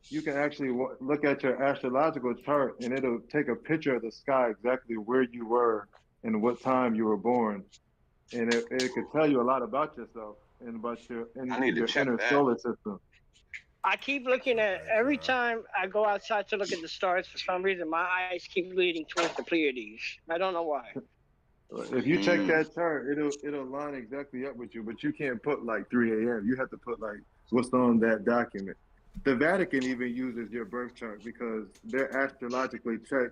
you can actually look at your astrological chart and it'll take a picture of the sky exactly where you were and what time you were born, and it could tell you a lot about yourself and about I need to your check inner that. solar system. I keep looking at Hey, every bro. time I go outside to look at the stars. For some reason, my eyes keep leading towards the Pleiades. I don't know why. If you check Mm. that chart, it'll line exactly up with you, but you can't put like 3 a.m. You have to put like what's on that document. The Vatican even uses your birth chart because they're astrologically check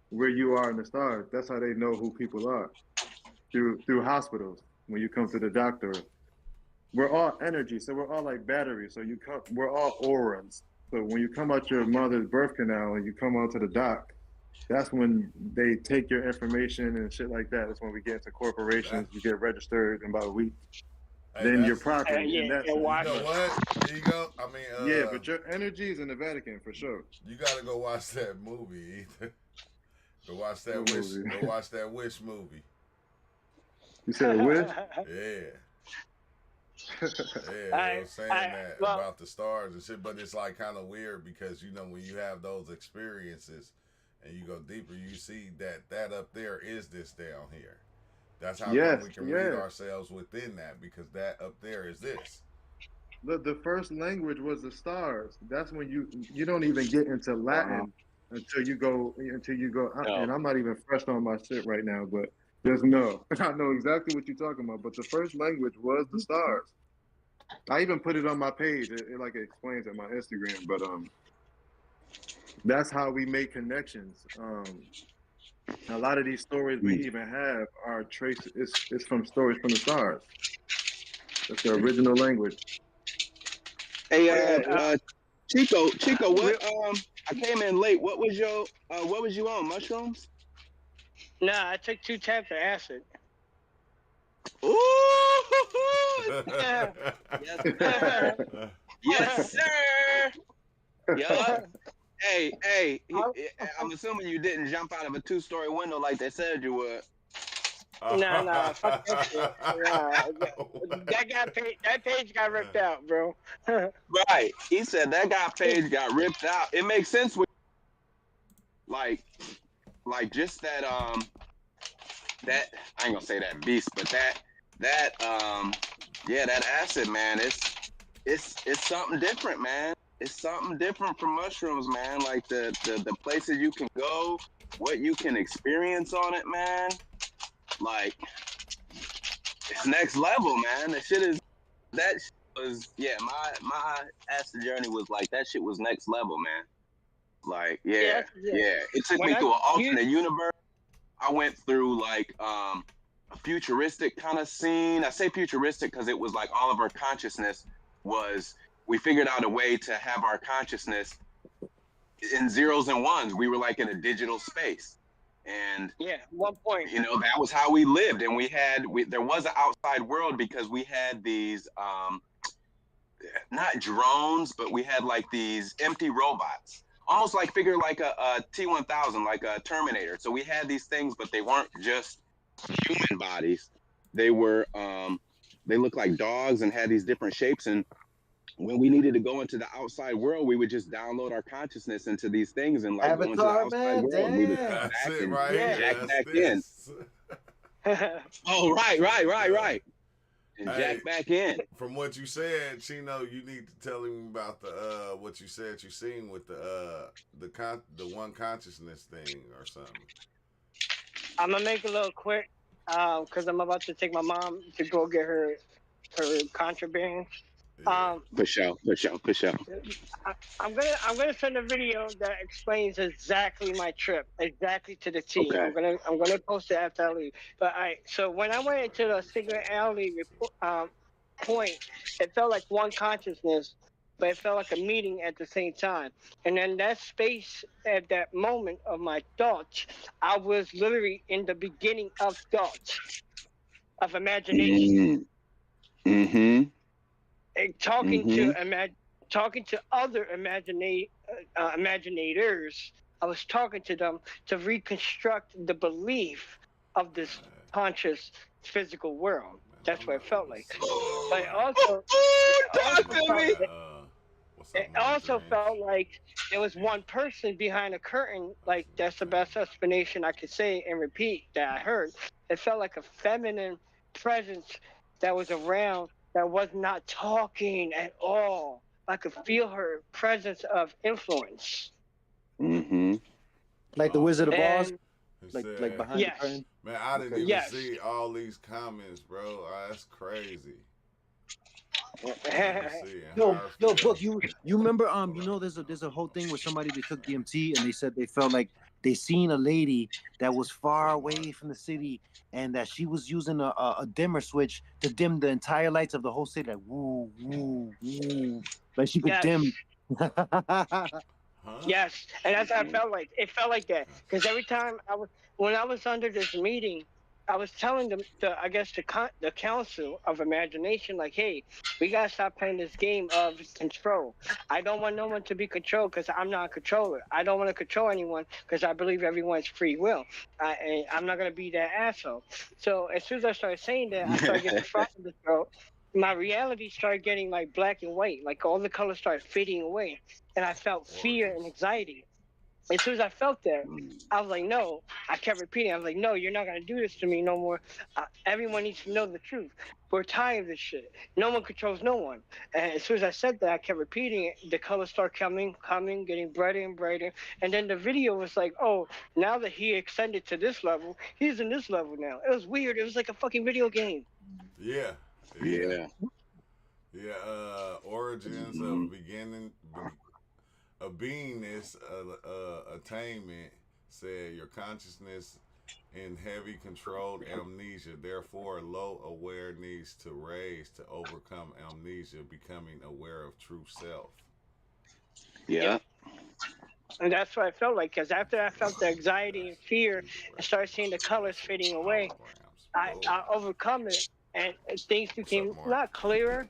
where you are in the stars. That's how they know who people are through hospitals. When you come to the doctor, we're all energy, so we're all like batteries. So we're all auras. So when you come out your mother's birth canal and you come onto the dock, that's when they take your information and shit like that. That's when we get into That, corporations. You get registered in about a week. hey, Then your that's property in Yeah, that and sense. you know Washington. But what? There you go. I mean, yeah, but your energy is in the Vatican for sure. you gotta go watch that movie. Ethan. Go watch that What Wish. movie? Go watch that Wish movie. You said Wish? Yeah. Yeah, they I, was saying I, that well, about the stars and shit, but it's like kind of weird because when you have those experiences and you go deeper, you see that up there is this down here. That's how come Yes, we can read yeah. ourselves within that because that up there is this. The first language was the stars. That's when you don't even get into Latin until you go. No. And I'm not even fresh on my shit right now, but just know I know exactly what you're talking about. But the first language was the stars. I even put it on my page. It like it explains it on my Instagram. But that's how we make connections. A lot of these stories we even have are traced. It's from stories from the stars. That's the original language. Hey, uh, Chico, real, what? I came in late. What was you on? Mushrooms? nah, I took 2 tabs of acid. Ooh, Yeah. yes, sir. Yes, sir. Yup. Hey. I'm assuming you didn't jump out of a 2-story window like they said you would. Nah, fuck that shit. Nah, that page got ripped out, bro. Right. He said that guy page got ripped out. It makes sense with like just that that I ain't gonna say that beast, but that yeah, that acid, man, it's something different, man. it's something different from mushrooms, man. Like the places you can go, what you can experience on it, man. Like it's next level, man. The shit is that shit was my acid journey was like that shit was next level, man. Like Yeah, it took when me I through an you alternate universe. I went through like a futuristic kind of scene. I say futuristic because it was like all of our consciousness was. We figured out a way to have our consciousness in zeros and ones. We were like in a digital space, and yeah, 1 point. that was how we lived. And there was an outside world because we had these not drones, but we had like these empty robots, almost like figure like a T-1000, like a Terminator. So we had these things, but they weren't just human bodies. They were they looked like dogs and had these different shapes. And when we needed to go into the outside world, we would just download our consciousness into these things and like go into the Avatar, outside man, world. We would come damn. That's back it and right Yeah. here. jack That's back in. this. Oh, right. And Hey, jack back in. from what you said, Chino, you need to tell him about the what you said you seen with the one consciousness thing or something. I'm gonna make it a little quick, because I'm about to take my mom to go get her contraband. Yeah. For sure. I'm gonna send a video that explains exactly my trip, exactly to the T. Okay. I'm gonna post it after I leave. But so when I went into the Signal Alley point, it felt like one consciousness, but it felt like a meeting at the same time. And in that space, at that moment of my thoughts, I was literally in the beginning of thoughts, of imagination, Mm-hmm. and talking to other imaginators. I was talking to them to reconstruct the belief of this conscious physical world. That's what it felt like. But Talk to me. What's up, it also Dreams? felt like there was one person behind a curtain. Like that's the best explanation I could say and repeat that I heard. It felt like a feminine presence that was around that was not talking at all. I could feel her presence of influence. Mm-hmm. Like the Wizard of Oz, And He like said, behind yes, the curtain. man, I didn't Okay. even yes. see all these comments, bro. That's crazy. Yo, Book, you remember there's a whole thing where somebody they took DMT and they said they felt like they seen a lady that was far away from the city and that she was using a dimmer switch to dim the entire lights of the whole city, like woo woo woo, like she could Yes. dim. Huh? Yes, and that's how it felt like. It felt like that because every time when I was under this meeting, I was telling them, the council of imagination, like, hey, we gotta stop playing this game of control. I don't want no one to be controlled because I'm not a controller. I don't want to control anyone because I believe everyone's free will. And I'm not gonna be that asshole. So as soon as I started saying that, I started getting frog in the throat. My reality started getting like black and white, like all the colors started fading away, and I felt fear and anxiety. As soon as I felt that, I was like, no. I kept repeating. I was like, no, you're not gonna do this to me no more. Everyone needs to know the truth. We're tired of this shit. No one controls no one. And as soon as I said that, I kept repeating it. The colors start coming, getting brighter and brighter. And then the video was like, oh, now that he extended to this level, he's in this level now. It was weird. It was like a fucking video game. Yeah. Yeah. Origins of beginning of beingness, attainment. Said your consciousness in heavy controlled amnesia. Therefore, low aware needs to raise to overcome amnesia, becoming aware of true self. Yeah. And that's what I felt like, because after I felt the anxiety and fear and started seeing the colors fading away, I overcome it, and things became not clearer,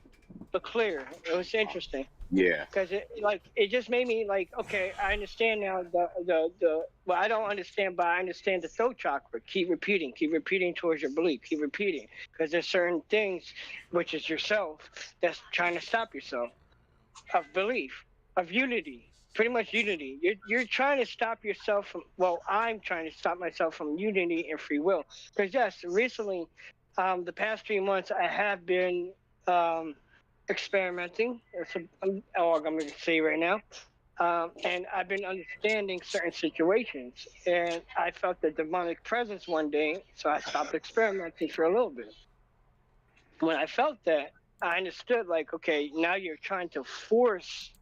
but clearer. It was interesting. Yeah. Because it just made me like, okay, I understand now well, I don't understand, but I understand the throat chakra. Keep repeating towards your belief, keep repeating, because there's certain things, which is yourself, that's trying to stop yourself, of belief, of unity. Pretty much unity. You're trying to stop yourself from. Well, I'm trying to stop myself from unity and free will. Because yes, recently, the past 3 months, I have been experimenting. All I'm going to say right now. And I've been understanding certain situations, and I felt the demonic presence one day, so I stopped experimenting for a little bit. When I felt that, I understood, like, okay, now you're trying to force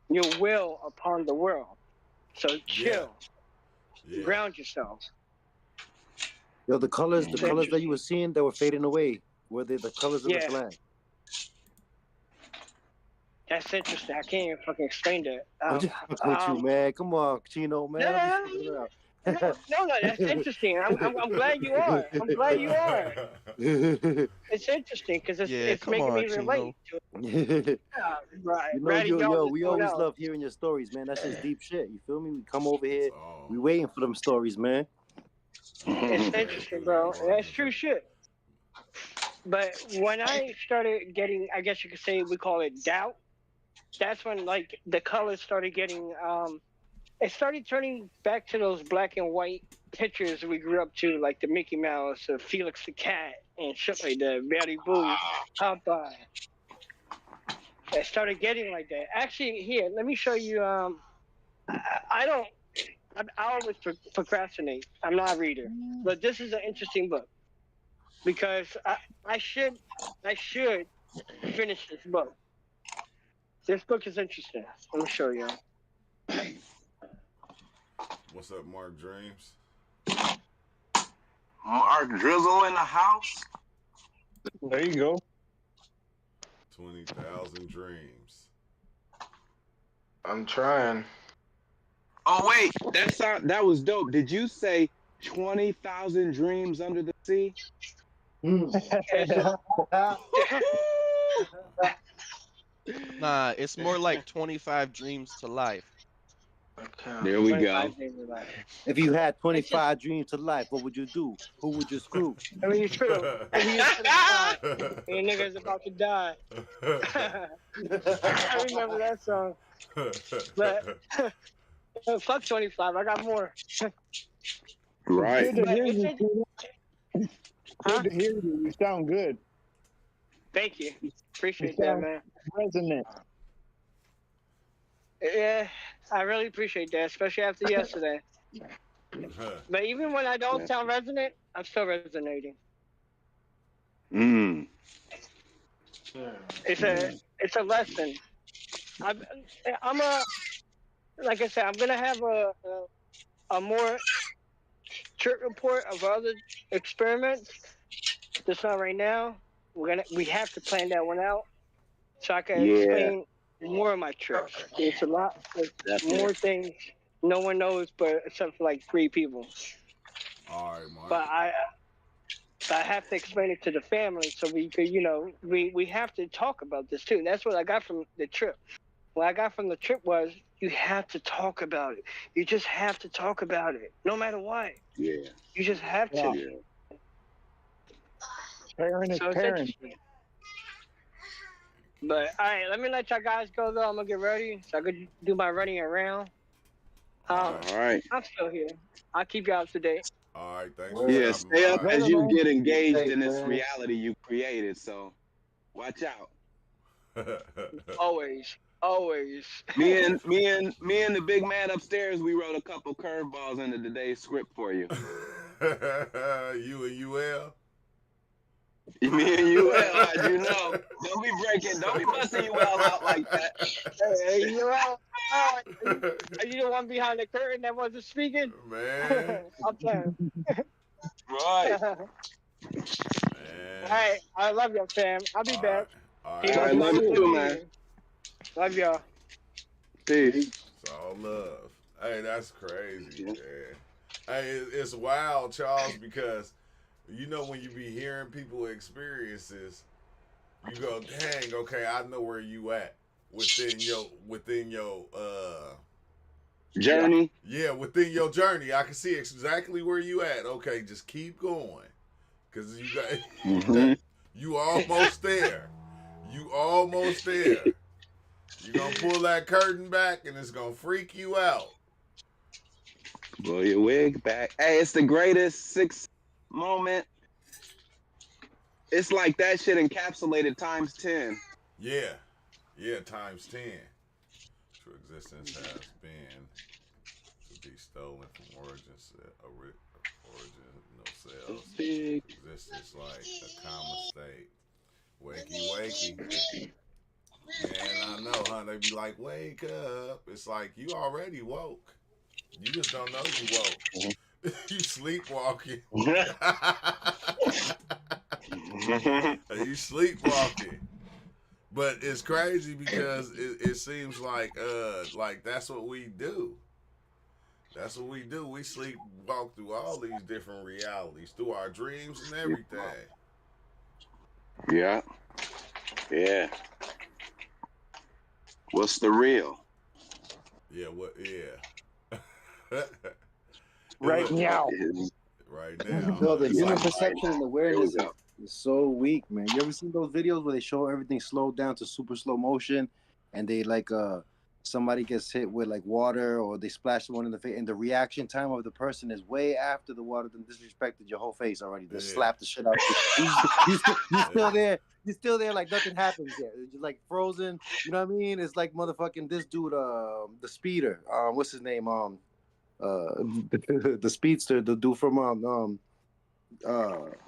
your will upon the world. So Yeah. chill, Yeah. ground yourself. Yo, the colors that you were seeing that were fading away, were they the colors of the Yeah. flag? That's interesting. I can't even fucking explain that. I'm just fucking with you, man. Come on, Chino, man. I'm just fucking around. No, that's interesting. I'm glad you are. I'm glad you are. It's interesting because it's come making on, me relate to it. Right. You know, Ratty Dog yo, is we someone always else. love hearing your stories, man. That's just deep shit. You feel me? We come over here, Oh. we waiting for them stories, man. It's interesting, bro. That's true shit. But when I started getting, I guess you could say we call it doubt, that's when like the colors started getting it started turning back to those black and white pictures we grew up to, like the Mickey Mouse, Felix the Cat, and shit like that, Betty Boo, Popeye. It started getting like that. Actually, here, let me show you. I don't. I always procrastinate. I'm not a reader, but this is an interesting book because I should finish this book. This book is interesting. Let me show you. What's up, Mark Dreams? Mark Drizzle in the house. There you go. 20,000 Dreams. I'm trying. Oh wait, that was dope. Did you say 20,000 dreams under the sea? Nah, it's more like 25 dreams to life. Okay. There we go. If you had 25 dreams to life, what would you do? Who would you screw? I mean, screw. You nigga's about to die. I remember that song. But fuck 25. I got more. Right. Good to hear you. Huh? Good to hear you. You sound good. Thank you. Appreciate that, man. Resonant. Yeah, I really appreciate that, especially after yesterday. But even when I don't sound resonant, I'm still resonating. It's a lesson. I'm like I said, I'm gonna have a more trip report of other experiments. Just not right now. We have to plan that one out so I can explain more of my trips. It's a lot. There's more things no one knows, but except for like 3 people. All right, Mark. But I have to explain it to the family so we could, we have to talk about this too. And that's what I got from the trip. What I got from the trip was you have to talk about it. You just have to talk about it, no matter what. Yeah. You just have to. Yeah. Parent is So it's parent. interesting. But all right, let me let y'all guys go though. I'm gonna get ready so I could do my running around. All right. I'm still here. I'll keep you up to date. All right, thanks. Yeah, stay up by. as you get engaged in this reality you created. So, watch out. Always. Me and the big man upstairs, we wrote a couple curveballs into today's script for you. You and UL? Me and UL, as you know. Don't be busting UL out like that. Hey, UL, are you the one behind the curtain that wasn't speaking? Man. I'm playing. Right. Man. All right, I love y'all, fam. I'll be back. All right. I love you too, man. Love y'all. Peace. It's all love. Hey, that's crazy, man. Hey, it's wild, Charles, because when you be hearing people's experiences, you go, dang, okay, I know where you at within your journey. Yeah, within your journey. I can see exactly where you at. Okay, just keep going. Cause you got you almost there. You almost there. You're gonna pull that curtain back and it's gonna freak you out. Blow your wig back. Hey, it's the greatest 6 moment. It's like that shit encapsulated times 10. Yeah, yeah, times 10. True existence has been to be stolen from original cells. Big. Existence like a common state. Wakey, wakey. Man, I know, huh? They be like, wake up. It's like, you already woke. You just don't know you woke. You sleepwalking. You sleepwalking. But it's crazy because it seems like that's what we do. That's what we do. We sleepwalk through all these different realities, through our dreams and everything. Yeah. Yeah. What's the real? Yeah, what? Yeah. Right now. Right now. No, the human Like, perception and there awareness we go. is so weak, man. You ever seen those videos where they show everything slowed down to super slow motion, and they like somebody gets hit with like water or they splash someone in the face, and the reaction time of the person is way after the water done disrespected your whole face already. They slap the shit out of you. You're still there. You're still there like nothing happens yet. It's just like frozen. You know what I mean? It's like motherfucking this dude, the speeder. What's his name? The speedster, the dude from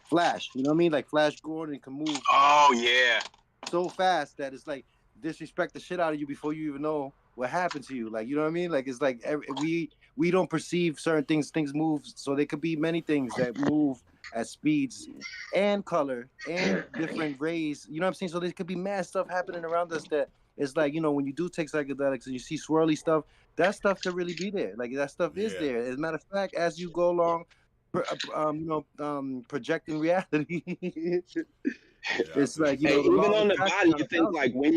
Flash. You know what I mean? Like Flash Gordon can move. Oh yeah. So fast that it's like disrespect the shit out of you before you even know what happened to you. Like, you know what I mean? Like, it's like we don't perceive certain things. Things move, so there could be many things that move at speeds and color and different rays. You know what I'm saying? So there could be mad stuff happening around us that it's like, you know, when you do take psychedelics and you see swirly stuff, that stuff could really be there. Like that stuff is there. As a matter of fact, as you go along, projecting reality. It's like, you know, even on the body, you think like when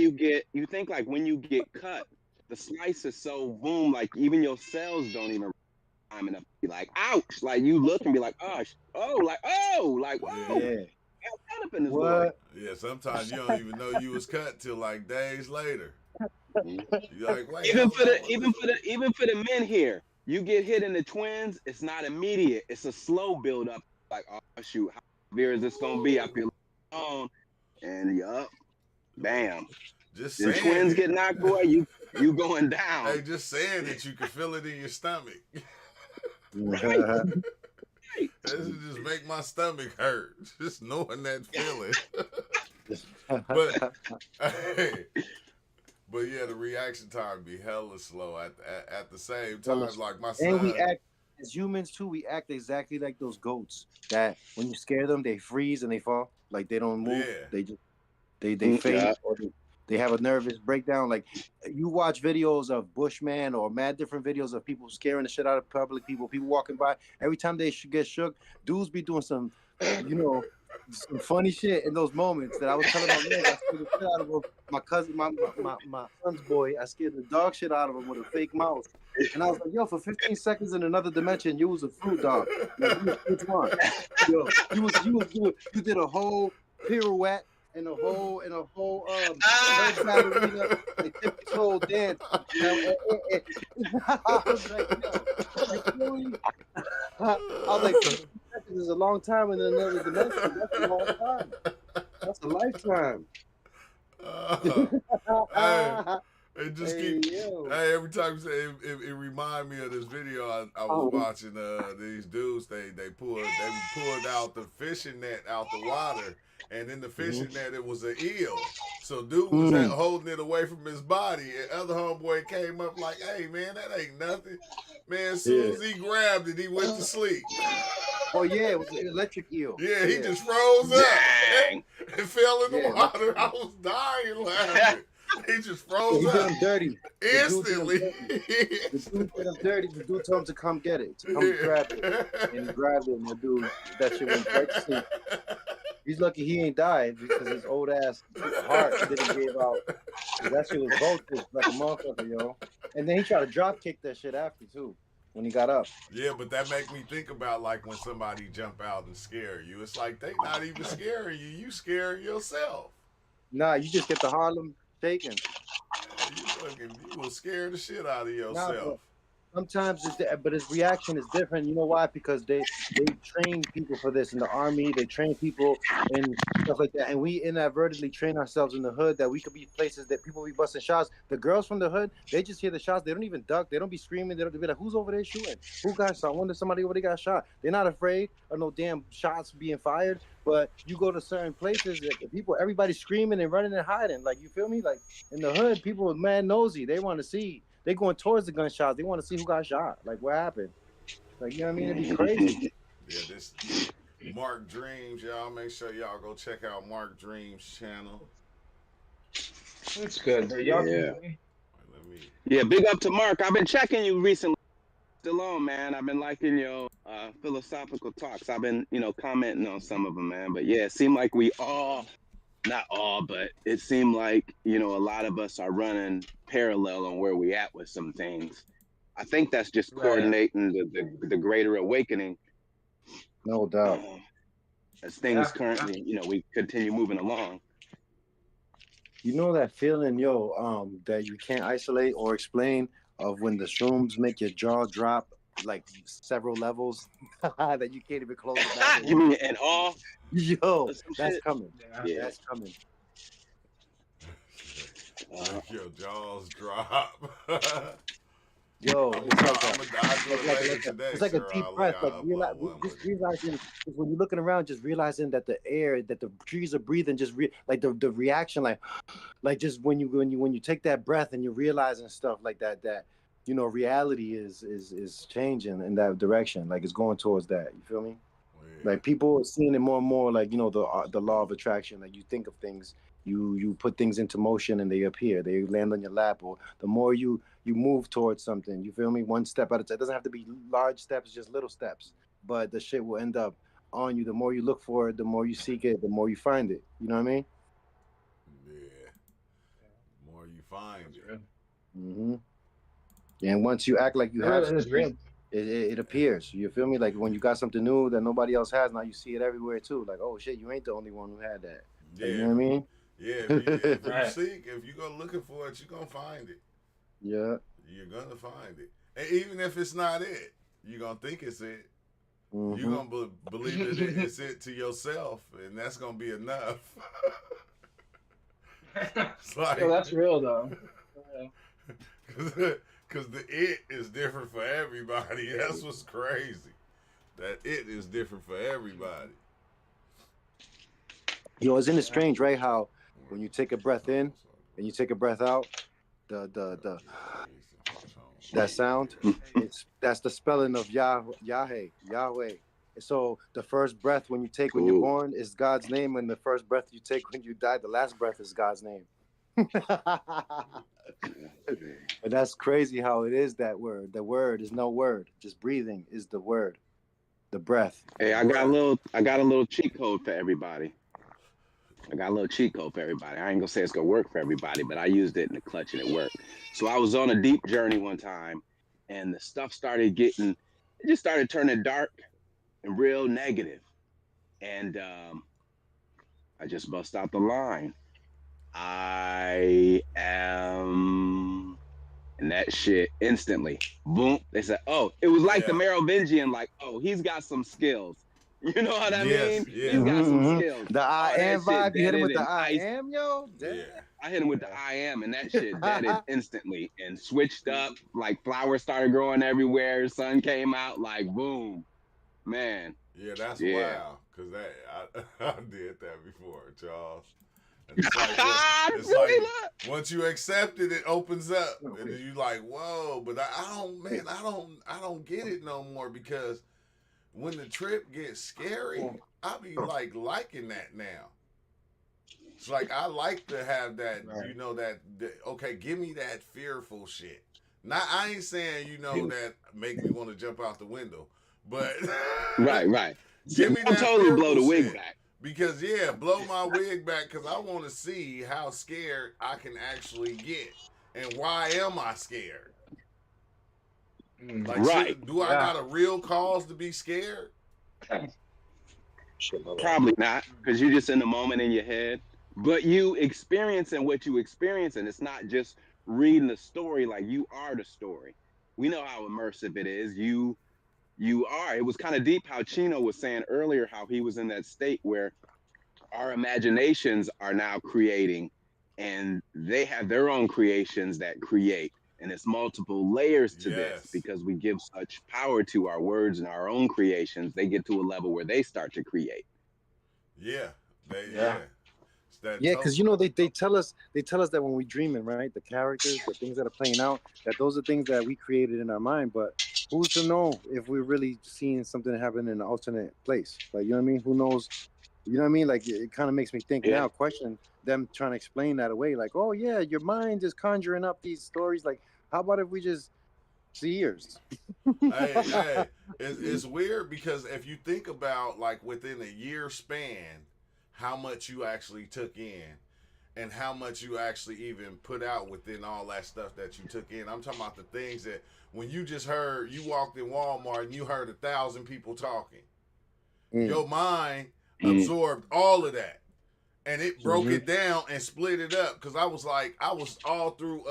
you get cut, the slice is so boom, like even your cells don't even time enough to be like, ouch. Like you look and be like, oh, like whoa. Yeah. Cut up in this what? Yeah, sometimes you don't even know you was cut till like days later. You're like, wait. Even for the men here, you get hit in the twins, it's not immediate. It's a slow build up. Like, oh shoot, how severe is this gonna be? I feel on, and yup, bam. Just the saying twins it. get knocked away, you going down. Hey, just saying that you can feel it in your stomach. This just make my stomach hurt. Just knowing that feeling. But yeah, the reaction time be hella slow at the same time. Like my son. And we act as humans too. We act exactly like those goats that when you scare them, they freeze and they fall. Like they don't move. Yeah. They just they faint or they have a nervous breakdown. Like you watch videos of Bushman or mad different videos of people scaring the shit out of public people walking by. Every time they get shook, dudes be doing some, you know, some funny shit in those moments that I was telling my man. I scared the shit out of him. My cousin, my son's boy, I scared the dog shit out of him with a fake mouse. And I was like, yo, for 15 seconds in another dimension, you was a fruit dog. Like, which one? Yo, you did a whole pirouette and a whole ballerina, like tiptoe dance. I was like, yo, I was like, 15 seconds is a long time in another dimension. That's a long time. That's a lifetime. It just hey, every time you say it remind me of this video I was watching. These dudes they pulled out the fishing net out the water, and in the fishing net it was an eel. So dude was holding it away from his body, and other homeboy came up like, "Hey man, that ain't nothing." Man, as soon as he grabbed it, he went to sleep. Oh yeah, it was an electric eel. Yeah, he just froze up and fell in the water. I was dying laughing. He just froze up. He did him dirty. Instantly. The dude did him dirty. The dude told him to come get it, to come grab it. And he grabbed it, and the dude, that shit went right to sleep. He's lucky he ain't died because his old ass heart didn't give out. That shit was voltage like a motherfucker, yo. And then he tried to drop kick that shit after, too, when he got up. Yeah, but that make me think about like when somebody jump out and scare you. It's like they not even scaring you. You scaring yourself. Nah, you just get the Harlem shaking. You will scare the shit out of yourself. Sometimes but his reaction is different. You know why? Because they train people for this in the army. They train people and stuff like that. And we inadvertently train ourselves in the hood that we could be places that people be busting shots. The girls from the hood, they just hear the shots. They don't even duck. They don't be screaming. They don't be like, "Who's over there shooting? Who got shot? I wonder somebody over there got shot." They're not afraid of no damn shots being fired. But you go to certain places, people, everybody's screaming and running and hiding. Like, you feel me? Like in the hood, people are mad nosy. They want to see. They going towards the gunshots. They want to see who got shot. Like, what happened? Like, you know what I mean? It'd be crazy. Yeah, this Mark Dreams, y'all. Make sure y'all go check out Mark Dreams' channel. That's good. Y'all Yeah. can- Let me. Yeah, big up to Mark. I've been checking you recently. Still on, man. I've been liking your philosophical talks. I've been, commenting on some of them, man. But yeah, it seemed like we all, not all, but it seemed like, a lot of us are running parallel on where we at with some things. I think that's just Right. coordinating the greater awakening. No doubt. As things Yeah. currently, we continue moving along. You know that feeling, that you can't isolate or explain of when the shrooms make your jaw drop like several levels that you can't even close it down. You mean in awe? Yo, Or some that's shit? coming. Yeah. That's coming. Your jaws drop. Yo, I'm it's gonna like do it later today, it's like a sir. deep I'll breath. lay Like out realize, one just with you. realizing when you're looking around, just realizing that the air, that the trees are breathing, like the reaction, like just when you take that breath and you're realizing stuff like that reality is changing in that direction. Like it's going towards that. You feel me? Yeah. Like people are seeing it more and more. Like the law of attraction. Like you think of things, you put things into motion and they appear. They land on your lap. Or the more you move towards something, you feel me? One step at a time. It doesn't have to be large steps, just little steps. But the shit will end up on you. The more you look for it, the more you seek it, the more you find it. You know what I mean? Yeah. The more you find it. Mm-hmm. And once you act like you have That is real. something, it appears. You feel me? Like when you got something new that nobody else has, now you see it everywhere too. Like, oh shit, you ain't the only one who had that. Yeah. Like, you know what I mean? Yeah. If you Right. seek, if you go looking for it, you're gonna find it. Yeah. You're gonna find it. And even if it's not it, you're gonna think it's it. Mm-hmm. You're gonna believe that it's it to yourself, and that's gonna be enough. It's like, Yo, that's real though. Because the it is different for everybody. That's what's crazy. That it is different for everybody. Yo, isn't it strange, right? How when you take a breath in and you take a breath out, that sound, that's the spelling of Yahweh. So the first breath when you take when you're born is God's name, and the first breath you take when you die, the last breath is God's name. And that's crazy how it is, that word. The word is no word. Just breathing is the word. The breath. Hey, I got a little cheat code for everybody. I ain't gonna say it's gonna work for everybody, but I used it in the clutch and it worked. So I was on a deep journey one time, and the stuff started turning dark and real negative. And I just bust out the line. I am, and that shit instantly, boom. They said, "Oh, it was like the Merovingian, like, oh, he's got some skills." You know what I mean? Yeah. He's got some skills. The I am vibe. You hit him with the deaded I and am, yo. Damn. Yeah. I hit him with the I am, and that shit deaded instantly and switched up. Like flowers started growing everywhere. Sun came out. Like boom, man. Yeah, that's Yeah. wild. Cause I did that before, Charles. And it's like, it's Really like once you accept it, it opens up, and then you like, whoa. But I don't get it no more, because when the trip gets scary, I be like liking that now. It's like I like to have that, that okay, give me that fearful shit. Not, I ain't saying that make me want to jump out the window, but right. Give me I'll that totally blow the fearful wig shit. back. Because blow my wig back, because I want to see how scared I can actually get, and why am I scared? Like, Right. do I got a real cause to be scared? Probably not, because you're just in the moment in your head. But you experiencing what you experience, and it's not just reading the story. Like, you are the story. we know how immersive it is. You are. It was kind of deep how Chino was saying earlier, how he was in that state where our imaginations are now creating, and they have their own creations that create. And it's multiple layers to this Yes. because we give such power to our words and our own creations. They get to a level where they start to create. Yeah. Yeah. It's that Yeah, because they tell us that when we dreaming, right, the characters, the things that are playing out, that those are things that we created in our mind. But who's to know if we're really seeing something happen in an alternate place? Like, you know what I mean? Who knows? You know what I mean? Like, it kind of makes me think Yeah. now, question them trying to explain that away. Like, oh yeah, your mind is conjuring up these stories. Like, how about if we just see yours? Hey, it's weird because if you think about like within a year span, how much you actually took in and how much you actually even put out within all that stuff that you took in. I'm talking about the things that when you just heard, you walked in Walmart and you heard 1,000 people talking. Your mind absorbed all of that. And it broke it down and split it up. Cause I was all through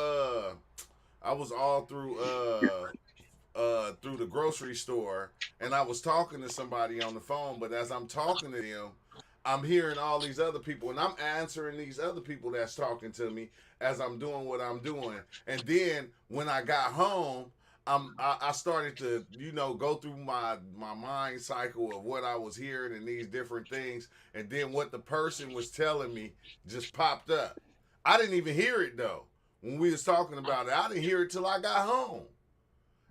through the grocery store and I was talking to somebody on the phone, but as I'm talking to them, I'm hearing all these other people and I'm answering these other people that's talking to me as I'm doing what I'm doing. And then when I got home, I started to, go through my mind cycle of what I was hearing and these different things. And then what the person was telling me just popped up. I didn't even hear it though. When we was talking about it, I didn't hear it till I got home.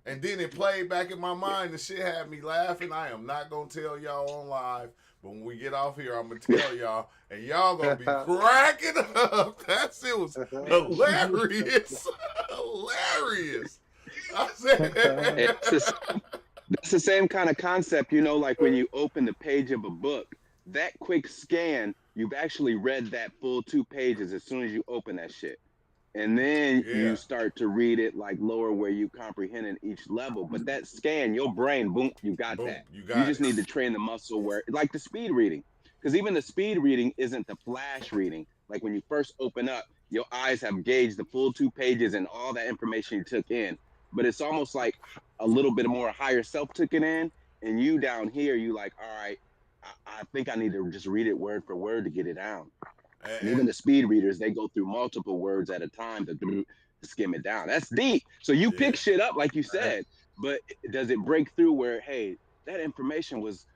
And then it played back in my mind. The shit had me laughing. I am not going to tell y'all on live. But when we get off here, I'm going to tell y'all. And y'all going to be cracking up. That shit was hilarious. Hilarious. I said. That's the same kind of concept, like when you open the page of a book, that quick scan, you've actually read that full 2 pages as soon as you open that shit. And then you start to read it like lower where you comprehend in each level. But that scan, your brain, boom, you got that. You just need to train the muscle where, like the speed reading. Because even the speed reading isn't the flash reading. Like when you first open up, your eyes have gauged the full 2 pages and all that information you took in. But it's almost like a little bit more higher self took it in. And you down here, you like, all right, I think I need to just read it word for word to get it down. And even the speed readers, they go through multiple words at a time to skim it down. That's deep. So you pick shit up, like you said, but does it break through where, hey, that information was,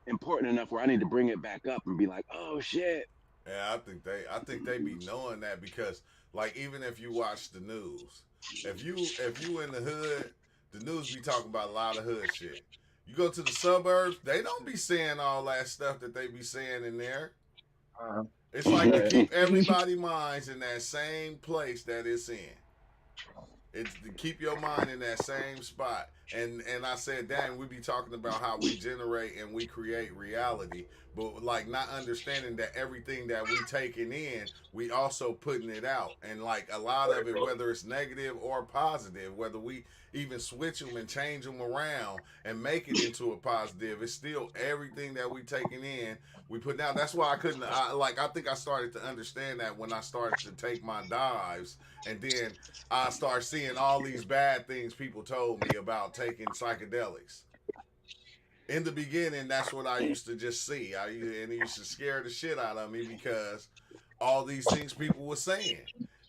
important enough where I need to bring it back up and be like, oh shit. Yeah, I think they be knowing that because, like, even if you watch the news, if you in the hood, the news be talking about a lot of hood shit. You go to the suburbs, they don't be saying all that stuff that they be saying in there. It's like to keep everybody's minds in that same place that it's in. It's to keep your mind in that same spot. And I said, dang, we be talking about how we generate and we create reality, but like not understanding that everything that we taking in, we also putting it out. And like a lot of it, whether it's negative or positive, whether we even switch them and change them around and make it into a positive, it's still everything that we taking in, we put down. That's why I think I started to understand that when I started to take my dives, and then I start seeing all these bad things people told me about taking psychedelics. In the beginning, that's what I used to just see. And it used to scare the shit out of me because all these things people were saying.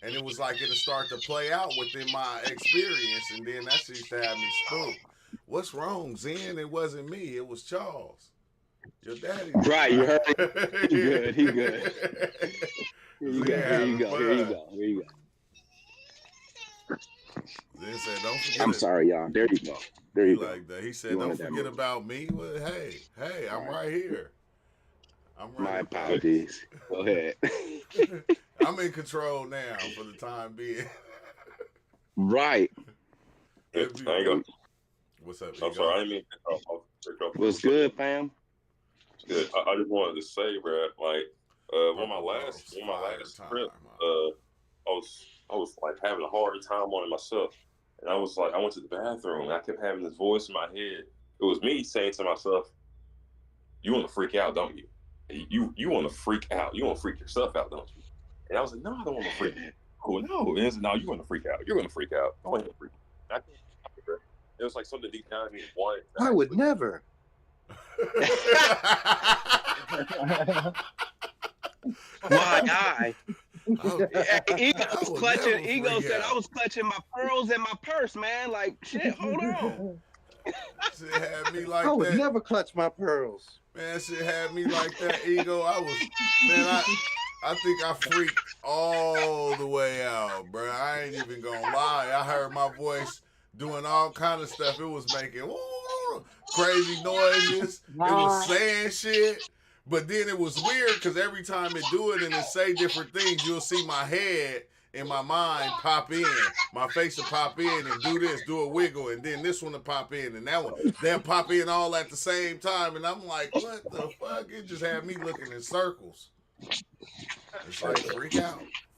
And it was like it'll start to play out within my experience, and then that shit used to have me spooked. What's wrong, Zen? It wasn't me. It was Charles. Your daddy. Right, you heard it. He good. He good. Here you go. Then said, "Don't forget." I'm sorry, y'all. There you go. There you go. Like that. He said, "Don't forget about me." Well, hey, I'm right here. I'm right. My apologies. Go ahead. I'm in control now for the time being. Right. What's up? I'm sorry, I didn't mean to What's good, fam? Good. I just wanted to say, bro, like, on my last trip, I was like having a hard time on it myself, and I was like, I went to the bathroom, and I kept having this voice in my head. It was me saying to myself, "You want to freak out, don't you? You want to freak out. You want to freak yourself out, don't you?" And I was like, "No, I don't want to freak out." Oh no! And he said, "No, you want to freak out. You're going to freak out. Go ahead, freak." I couldn't stop it, bro. It was like something deep down in me wanted. I would never. My guy. Ego I was would clutching. never Ego freak said, out. "I was clutching my pearls in my purse, man. Like shit. Hold on." Shit had me like I would that. never clutch my pearls. Man, shit had me like that, Ego. I think I freaked all the way out, bro. I ain't even gonna lie. I heard my voice doing all kind of stuff. It was making crazy noises. It was saying shit. But then it was weird because every time it do it and it say different things, you'll see my head in my mind pop in. My face will pop in and do this, do a wiggle, and then this one will pop in, and that one. They'll pop in all at the same time, and I'm like, what the fuck? It just had me looking in circles. It's like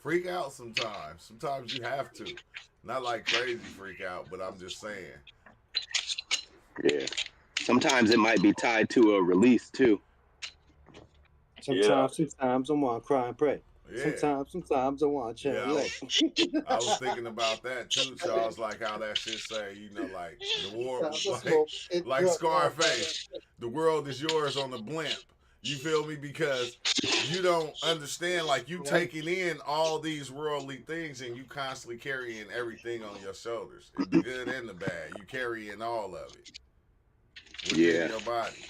freak out sometimes. Sometimes you have to. Not like crazy freak out, but I'm just saying. Yeah. Sometimes it might be tied to a release too. Sometimes I want to cry and pray. Yeah. Sometimes I want to change. I was thinking about that too, Charles, like how that shit say, you know, like the war, like Scarface, the world is yours on the blimp. You feel me? Because you don't understand, like you taking in all these worldly things and you constantly carrying everything on your shoulders, the good and the bad. You carrying all of it within your body.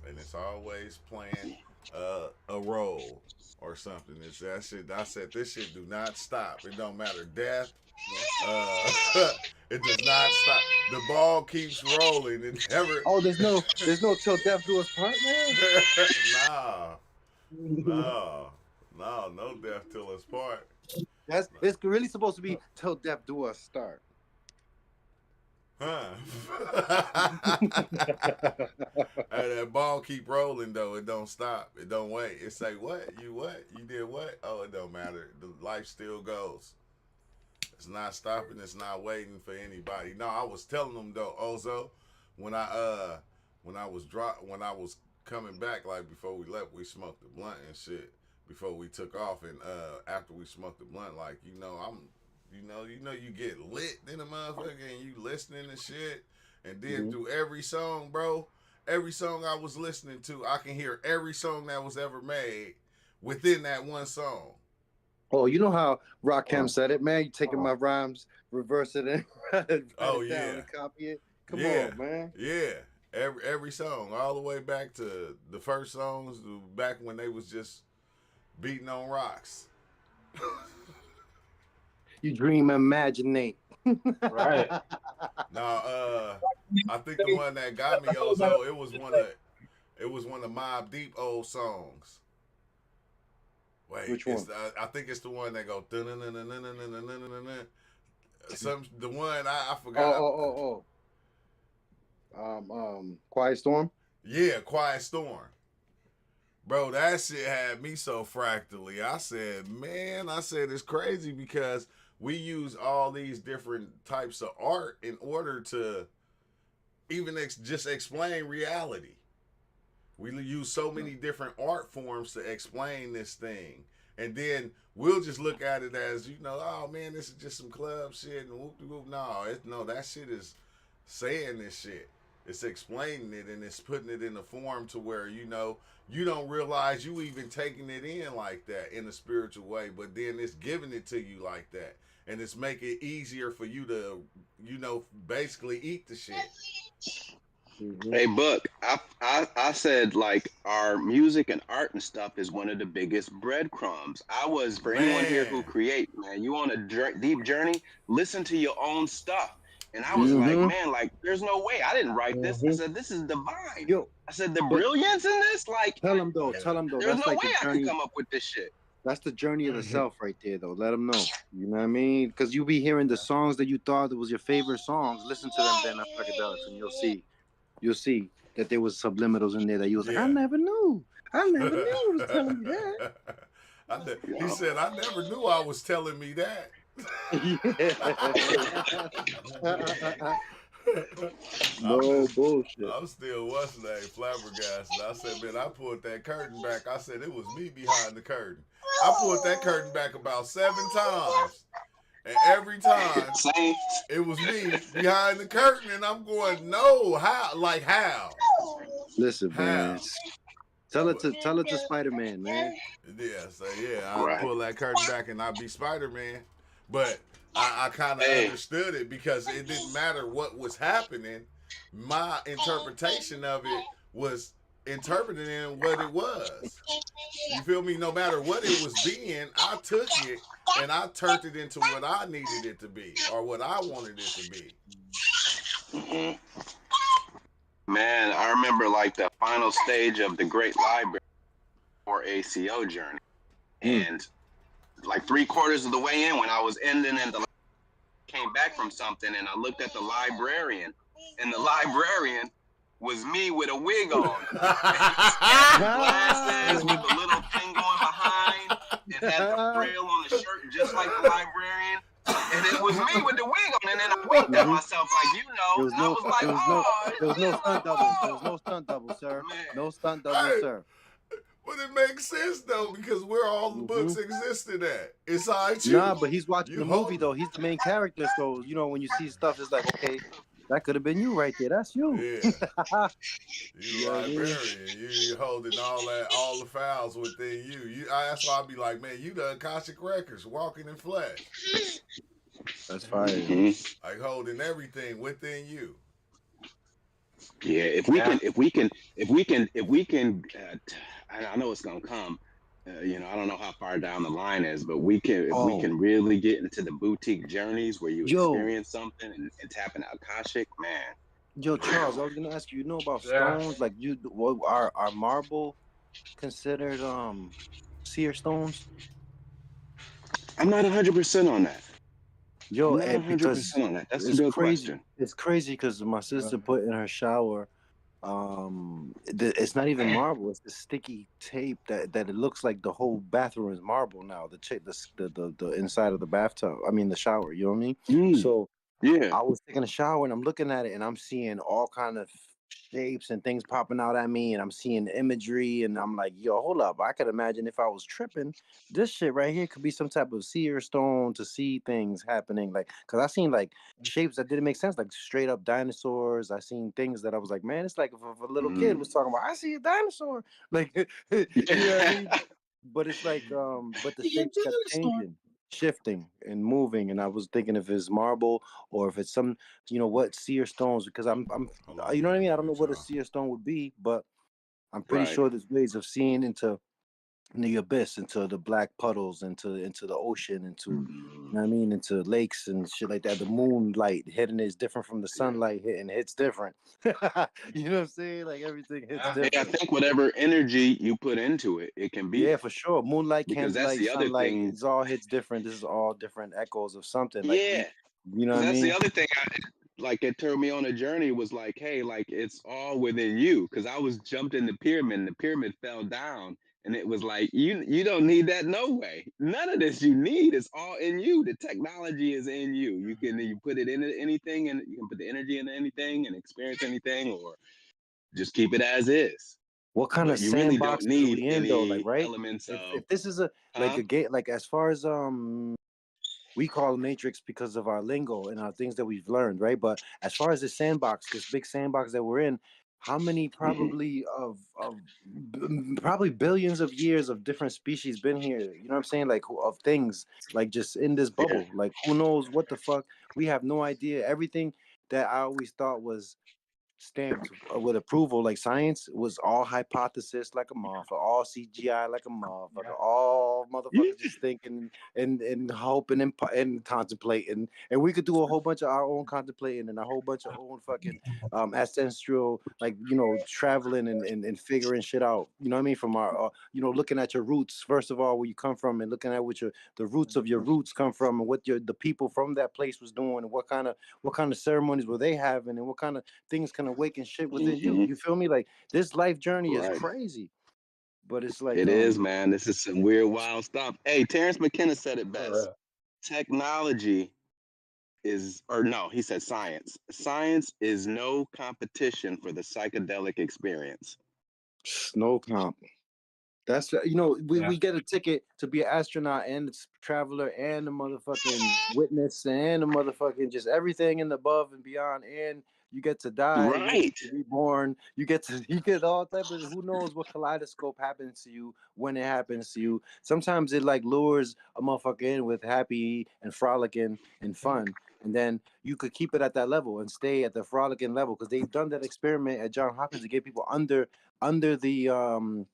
And it's always playing a role or something. It's that shit. I said this shit do not stop. It don't matter death. It does not stop. The ball keeps rolling. It never. Oh, there's no till death do us part, man. No death till us part. It's really supposed to be till death do us start. Huh? Hey, that ball keep rolling though. It don't stop. It don't wait. It say what? You did what? Oh, it don't matter. The life still goes. It's not stopping. It's not waiting for anybody. No, I was telling them though, Ozo, when I was coming back, like before we left, we smoked the blunt and shit. Before we took off, and after we smoked the blunt, like you get lit in a motherfucker and you listening to shit, and then through every song, bro, every song I was listening to, I can hear every song that was ever made within that one song. Oh, you know how Rakim said it, man? You taking my rhymes, reverse it, and write it down and copy it. Come on, man. Yeah. Every song, all the way back to the first songs, back when they was just beating on rocks. You dream, imaginate. Right. Now, I think the one that got me, Ozo, it was one of Mobb Deep old songs. Wait, which one? I think it's the one that go the one I forgot. Quiet Storm. Yeah, Quiet Storm. Bro, that shit had me so fractally. I said, it's crazy because we use all these different types of art in order to even just explain reality. We use so many different art forms to explain this thing. And then we'll just look at it as, oh man, this is just some club shit and whoop-de-whoop. No, that shit is saying this shit. It's explaining it and it's putting it in a form to where, you don't realize you even taking it in like that in a spiritual way, but then it's giving it to you like that. And it's making it easier for you to, basically eat the shit. Hey, Buck, I said, like, our music and art and stuff is one of the biggest breadcrumbs. For anyone here who create, man, you on a deep journey, listen to your own stuff. And I was like, man, like, there's no way. I didn't write this. I said, this is divine. I said, the brilliance in this, like. Tell them though. There's no way I can come up with this shit. That's the journey of the self right there, though. Let them know. You know what I mean? Because you be hearing the songs that you thought was your favorite songs. Listen to them then at Psychedelics, and you'll see that there was subliminals in there that you was like, I never knew. It was telling me that. He said, I never knew I was telling me that. No bullshit. I'm still what's name flabbergasted. I said, man, I pulled that curtain back. I said it was me behind the curtain. I pulled that curtain back about 7 times, and every time it was me behind the curtain, and I'm going, no, how? Like how? Listen, How? man. Tell it to Spider-Man, man. Yeah, so yeah, I'd pull that curtain back and I'd be Spider-Man. But I kind of understood it because it didn't matter what was happening. My interpretation of it was interpreting what it was. You feel me? No matter what it was being, I took it and I turned it into what I needed it to be or what I wanted it to be. Man, I remember like the final stage of the Great Library or ACO journey. And like 3/4 of the way in, when I was ending and the came back from something, and I looked at the librarian, and the librarian was me with a wig on. Glasses with the little thing going behind. It had the frill on the shirt just like the librarian. And it was me with the wig on, and then I winked at myself like, and I was like, there was no stunt double. There was no stunt double, sir. Man. No stunt double, sir. But it makes sense though because where all the books existed at. Inside you. Nah, but he's watching the movie though. He's the main character, so you know when you see stuff, it's like, okay, that could have been you right there. That's you. Yeah. You librarian. You holding all the files within you. That's why I be like, man, you the Akashic Records, walking in flesh. That's fire. Like holding everything within you. Yeah, if we can, I know it's gonna come. You know, I don't know how far down the line is, but we can really get into the boutique journeys where you experience something and tap into Akashic, man. Yo, Charles, I was gonna ask you. You know about stones? Like, are marble considered seer stones? I'm not 100% on that. Yo, I'm not 100% on that. That's a good question. It's crazy because my sister put in her shower. It's not even marble. It's the sticky tape that it looks like the whole bathroom is marble now. The inside of the bathtub. I mean the shower. You know what I mean? So yeah, I was taking a shower and I'm looking at it and I'm seeing all kind of shapes and things popping out at me and I'm seeing imagery and I'm like, yo, hold up. I could imagine if I was tripping, this shit right here could be some type of seer stone to see things happening. Like, cause I seen like shapes that didn't make sense, like straight up dinosaurs. I seen things that I was like, man, it's like if a little kid was talking about, I see a dinosaur. Like, you know what I mean? But it's like, but the shapes kept changing, shifting and moving, and I was thinking if it's marble or if it's some, you know, what seer stones, because I'm you know what I mean? I don't know what a seer stone would be, but I'm pretty sure there's ways of seeing into the abyss, into the black puddles, into the ocean, into you know what I mean, into lakes and shit like that. The moonlight hitting is different from the sunlight hitting. It's different. You know what I'm saying? Like everything hits different. Yeah, I think whatever energy you put into it, it can be. Yeah, for sure. Moonlight, because that's candlelight, the other sunlight, thing. it's all hits different. This is all different echoes of something. Like, Yeah, you know what I that's mean? the other thing. Like it turned me on a journey was like, hey, like it's all within you. Because I was jumped in the pyramid, and the pyramid fell down, and it was like you don't need that no way. None of this you need. It's all in you. The technology is in you. You put it into anything, and you can put the energy into anything and experience anything, or just keep it as is. What kind of You really don't sandbox are need we in though? Like, any right? elements of. If this is like a gate, like as far as we call it matrix because of our lingo and our things that we've learned, right? But as far as the sandbox, this big sandbox that we're in, how many probably probably billions of years of different species been here? You know what I'm saying? Like of things, like just in this bubble. Like who knows what the fuck? We have no idea. Everything that I always thought was stamped with approval, like science, was all hypothesis like a motherfucker, all CGI like a motherfucker, all motherfuckers just thinking and hoping and contemplating, and we could do a whole bunch of our own contemplating and a whole bunch of own fucking ancestral, like, you know, traveling and figuring shit out, you know what I mean, from our you know, looking at your roots first of all, where you come from, and looking at what the roots of your roots come from, and what the people from that place was doing, and what kind of ceremonies were they having, and what kind of things can awaken shit within you. You feel me? Like this life journey is crazy, but it's like it is, man. This is some weird, wild stuff. Hey, Terrence McKenna said it best. Technology is, or no, he said science. Science is no competition for the psychedelic experience. No comp. That's we get a ticket to be an astronaut and a traveler and a motherfucking witness and a motherfucking just everything in the above and beyond, and you get to die, you Right. get to be born, you get all type of who knows what kaleidoscope happens to you when it happens to you. Sometimes it like lures a motherfucker in with happy and frolicking and fun, and then you could keep it at that level and stay at the frolicking level because they've done that experiment at Johns Hopkins to get people under the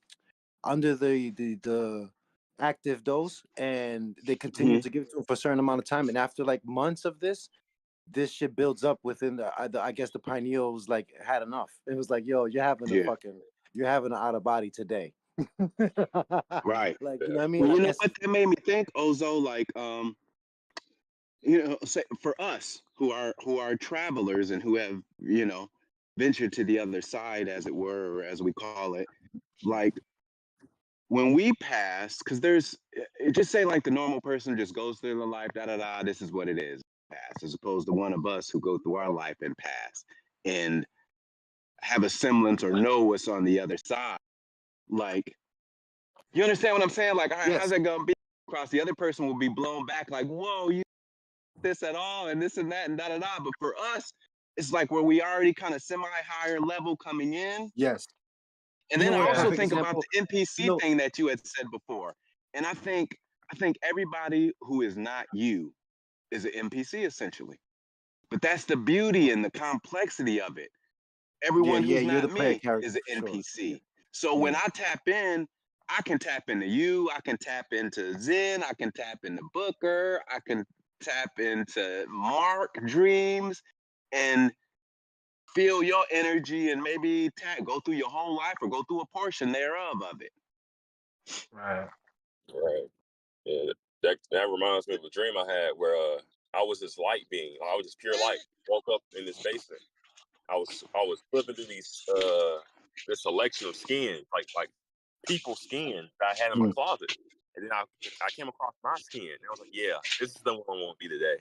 active dose, and they continue to give it to them for a certain amount of time, and after like months of this shit builds up within the I guess the pineal was like had enough. It was like, yo, you're having an out of body today. Right. Like, you know what I mean? Well, I you know guess what that made me think, Ozo, like say for us who are travelers and who have, ventured to the other side, as it were, or as we call it, like when we pass, because just say like the normal person just goes through the life, this is what it is, pass, as opposed to one of us who go through our life and pass and have a semblance or know what's on the other side. Like, you understand what I'm saying? Like, how's that gonna be across? The other person will be blown back, like, whoa, you this at all, and this and that, and da-da-da. But for us, it's like where we already kind of semi-higher level coming in. Yes. And then I also think about the NPC thing that you had said before. And I think everybody who is not you is an NPC essentially. But that's the beauty and the complexity of it. Everyone who's not me is an NPC. So when I tap in, I can tap into you, I can tap into Zen, I can tap into Booker, I can tap into Mark Dreams and feel your energy and maybe go through your whole life or go through a portion thereof of it. Right. Right. Yeah. That reminds me of a dream I had where I was this light being. I was just pure light. Woke up in this basement. I was flipping through this selection of skins, like people's skin that I had in my closet. And then I came across my skin and I was like, yeah, this is the one I want to be today.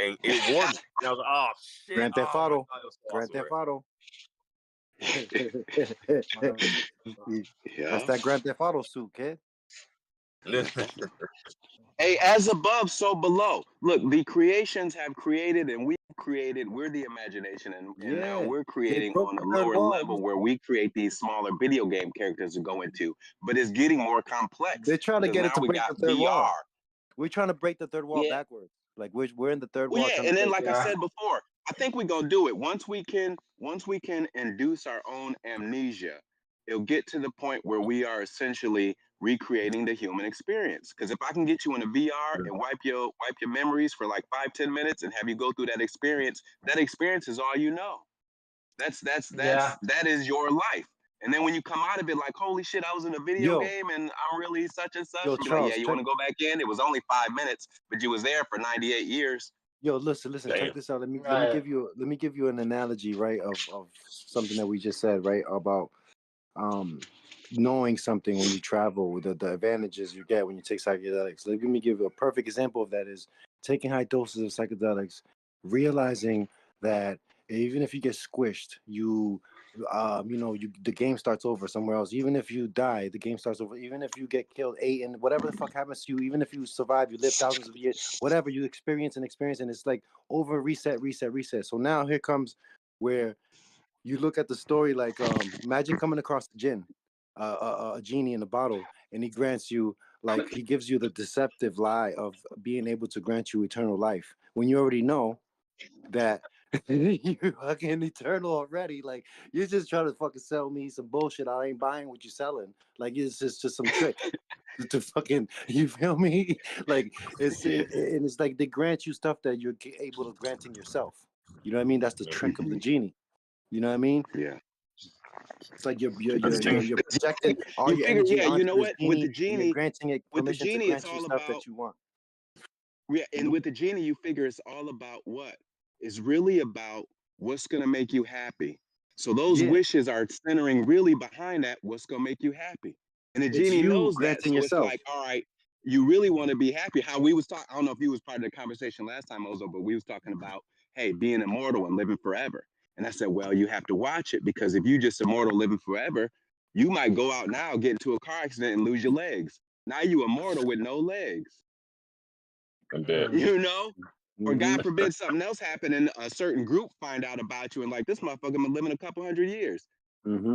And it warmed me. And I was like, oh shit. Grand Theft Auto. Grand Theft Auto. That's that Grand Theft Auto suit, kid. Hey, as above, so below. Look, the creations have created and we've created, we're the imagination, and now we're creating on a lower level where we create these smaller video game characters to go into, but it's getting more complex. They're trying to get it to break the third wall. We're trying to break the third wall backwards. Like we're in the third wall. Yeah, and then like I said before, I think we're gonna do it. Once we can induce our own amnesia, it'll get to the point where we are essentially recreating the human experience. Because if I can get you in a VR and wipe your memories for like 5-10 minutes and have you go through that experience is all you know. That is your life. And then when you come out of it, like, holy shit, I was in a video game and I'm really such and such. And be like, yeah, you want to go back in? It was only 5 minutes, but you was there for 98 years. Yo, listen, check this out. Let me give you an analogy, right, of something that we just said, right, about knowing something when you travel, the advantages you get when you take psychedelics. Let me give you a perfect example of that is taking high doses of psychedelics, realizing that even if you get squished, the game starts over somewhere else. Even if you die, the game starts over. Even if you get killed, and whatever the fuck happens to you, even if you survive, you live thousands of years, whatever you experience, and it's like over, reset. So now here comes where you look at the story like imagine coming across a djinn, a genie in a bottle, and he grants you, like, he gives you the deceptive lie of being able to grant you eternal life when you already know that you're fucking eternal already. Like, you're just trying to fucking sell me some bullshit. I ain't buying what you're selling. Like, it's just some trick to fucking, you feel me? Like, it's like they grant you stuff that you're able to granting yourself. You know what I mean? That's the trick of the genie. You know what I mean? Yeah. It's like you're projecting all your energy onto this genie, with the genie, you're granting it permission to grant you stuff that you want. Yeah, and with the genie, you figure it's all about what? It's really about what's gonna make you happy. So those wishes are centering really behind that, what's gonna make you happy. And the genie knows that. So it's like, all right, you really want to be happy. How we was talking, I don't know if you was part of the conversation last time, Ozo, but we was talking about, hey, being immortal and living forever. And I said, well, you have to watch it, because if you just immortal living forever, you might go out now, get into a car accident and lose your legs. Now you immortal with no legs. You know? Or God forbid something else happen and a certain group find out about you and like, this motherfucker been living a couple hundred years.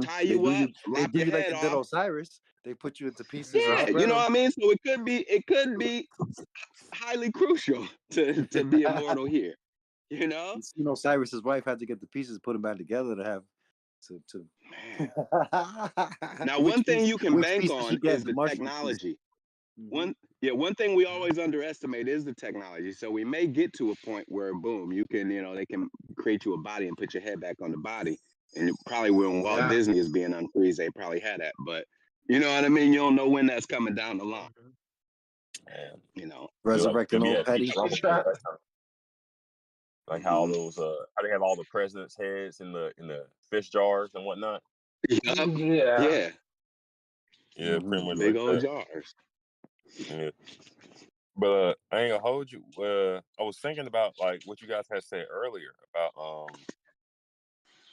Tie you up, lop your head like the dead off. Osiris. They put you into pieces. Yeah, you know what I mean? So it could be highly crucial to be immortal here. You know? You know, Cyrus's wife had to get the pieces, put them back together to have to. Now, one thing you can bank on is the technology. One thing we always underestimate is the technology. So we may get to a point where, boom, you can, they can create you a body and put your head back on the body. And it probably when Walt Disney is being unfreeze, they probably had that. But you know what I mean? You don't know when that's coming down the line. Resurrecting old Petty. Like how those how they have all the presidents' heads in the fish jars and whatnot. Yeah. Yeah, pretty much big like old that. jars. Yeah. But I ain't gonna hold you. I was thinking about like what you guys had said earlier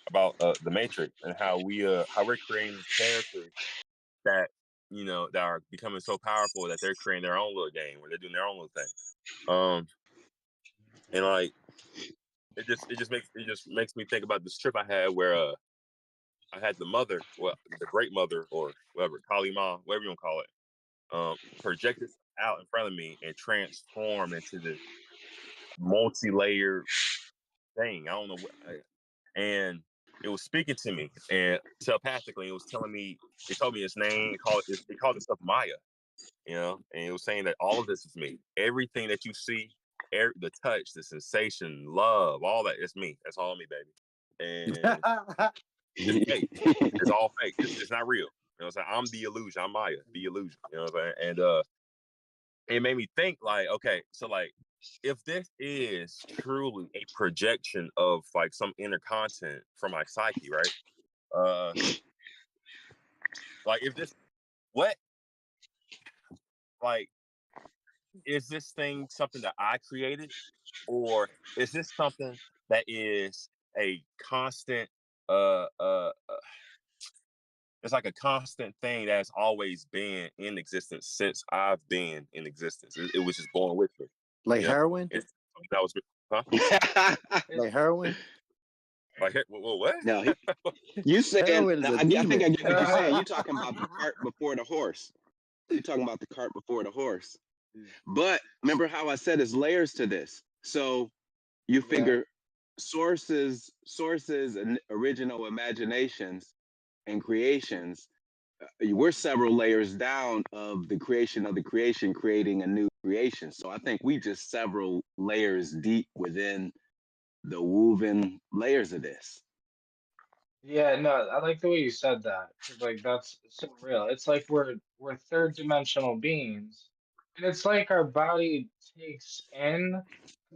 about the Matrix and how we're creating characters that that are becoming so powerful that they're creating their own little game where they're doing their own little thing. And like it just makes me think about this trip I had where I had the great mother or whatever, Kali Ma, whatever you want to call it, projected out in front of me and transformed into this multi-layered thing. I don't know what, and it was speaking to me and telepathically. It was telling me, it told me its name. It called itself Maya, and it was saying that all of this is me. Everything that you see, the touch, the sensation, love, all that, it's me. That's all me, baby. And it's fake. It's all fake. It's not real. You know what I'm saying? I'm the illusion. I'm Maya, the illusion. You know what I'm saying? And it made me think like, okay, so like, if this is truly a projection of like some inner content from my psyche, right? Like if this, what, like, is this thing something that I created, or is this something that is a constant, it's like a constant thing that's always been in existence since I've been in existence. It was just born with me. Like heroin? That was, huh? Like heroin? Like what? No, you saying? I think I get what you're saying. You talking about the cart before the horse? You're talking about the cart before the horse. But remember how I said there's layers to this. So you figure sources, and original imaginations and creations. We're several layers down of the creation of the creation, creating a new creation. So I think we just several layers deep within the woven layers of this. Yeah, no, I like the way you said that. 'Cause, like that's so real. It's like we're third dimensional beings. And it's like our body takes in.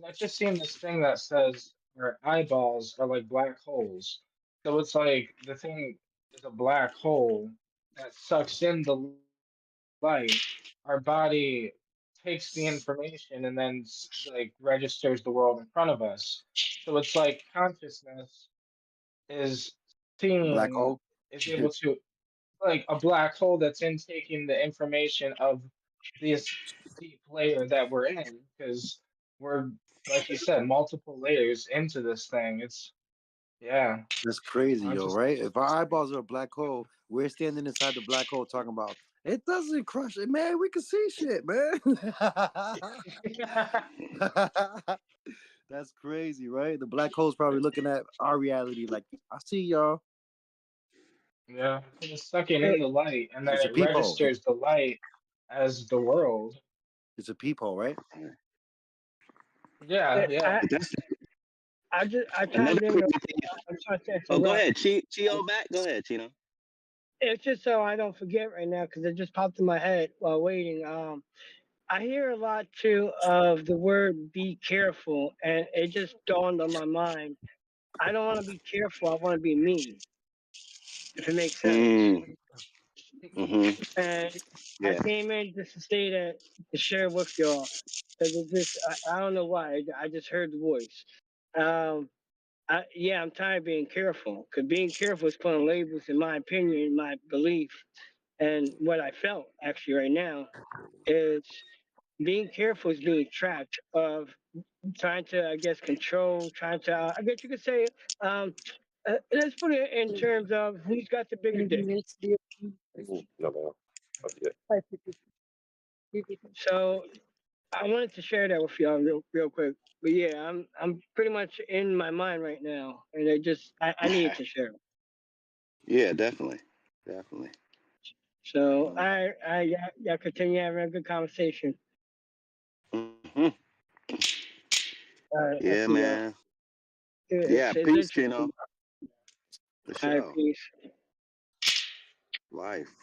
I just seen this thing that says our eyeballs are like black holes. So it's like the thing is a black hole that sucks in the light. Our body takes the information and then like registers the world in front of us. So it's like consciousness is Black seeing, hole? is able to, like a black hole that's intaking the information of this deep layer that we're in, because we're, like you said, multiple layers into this thing. It's, yeah. That's crazy, yo, right? If our eyeballs are a black hole, we're standing inside the black hole talking about, it doesn't crush it, man. We can see shit, man. That's crazy, right? The black hole's probably looking at our reality like, I see y'all. Yeah, it's sucking in the light, and then It's a it peephole. registers the light as the world. It's a peephole, right? Yeah, yeah. I tried to. Go ahead, Chio back. Go ahead, Chino. It's just so I don't forget right now because it just popped in my head while waiting. I hear a lot too of the word "be careful," and it just dawned on my mind. I don't want to be careful. I want to be me. If it makes sense. And I Yeah. came in just to say that to share with y'all because it just I don't know why I just heard the voice. Um, yeah, I'm tired of being careful because being careful is putting labels, in my opinion, my belief, and what I felt actually right now is being careful is being trapped of trying to, I guess, control, trying to, I guess you could say, let's put it in terms of who's got the bigger dick. No, man. Oh, yeah. So I wanted to share that with y'all real quick. But yeah, I'm pretty much in my mind right now, and I needed to share it. Yeah, definitely. Definitely. So y'all continue having a good conversation. Hmm. All right, I Yeah, see y'all. man. Yeah, It's peace, interesting. Chino. For All right, sure. peace. Life.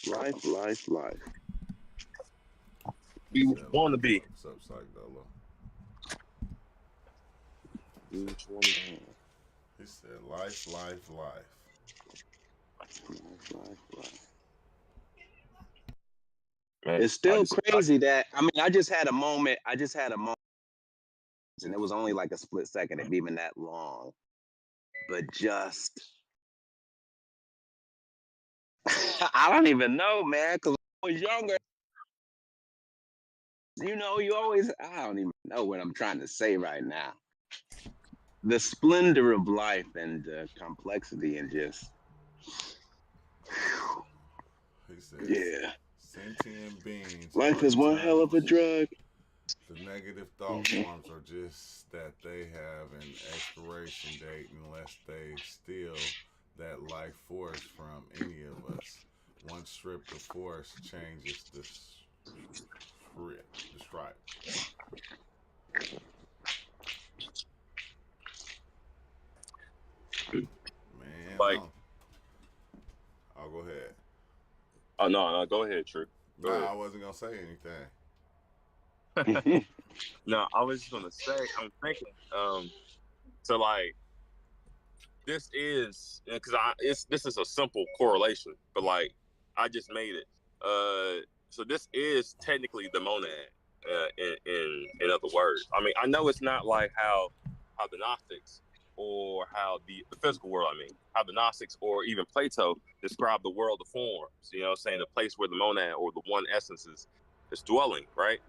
Life. We want to be. What's up, Psychedolo? He said, life. Man, It's still crazy that I just had a moment. And it was only like a split second, it even that long. But just I don't even know, man, because when I was younger, you always I don't even know what I'm trying to say right now. The splendor of life and the complexity and just He says, yeah. sentient beings Life are is one hell eternal. of a drug. The negative thought forms are just that they have an expiration date unless they steal that life force from any of us. Once stripped, the force changes the stripe. Man, Like, I'll go ahead. oh no, go ahead, True. Go ahead. Nah, I wasn't gonna say anything. No, I was just gonna say, I'm thinking, so like this is because this is a simple correlation, but like I just made it. So this is technically the monad. In other words, I mean, I know it's not like how the Gnostics or how the physical world. I mean, how the Gnostics or even Plato describe the world of forms. You know, saying the place where the monad or the one essence is dwelling, right?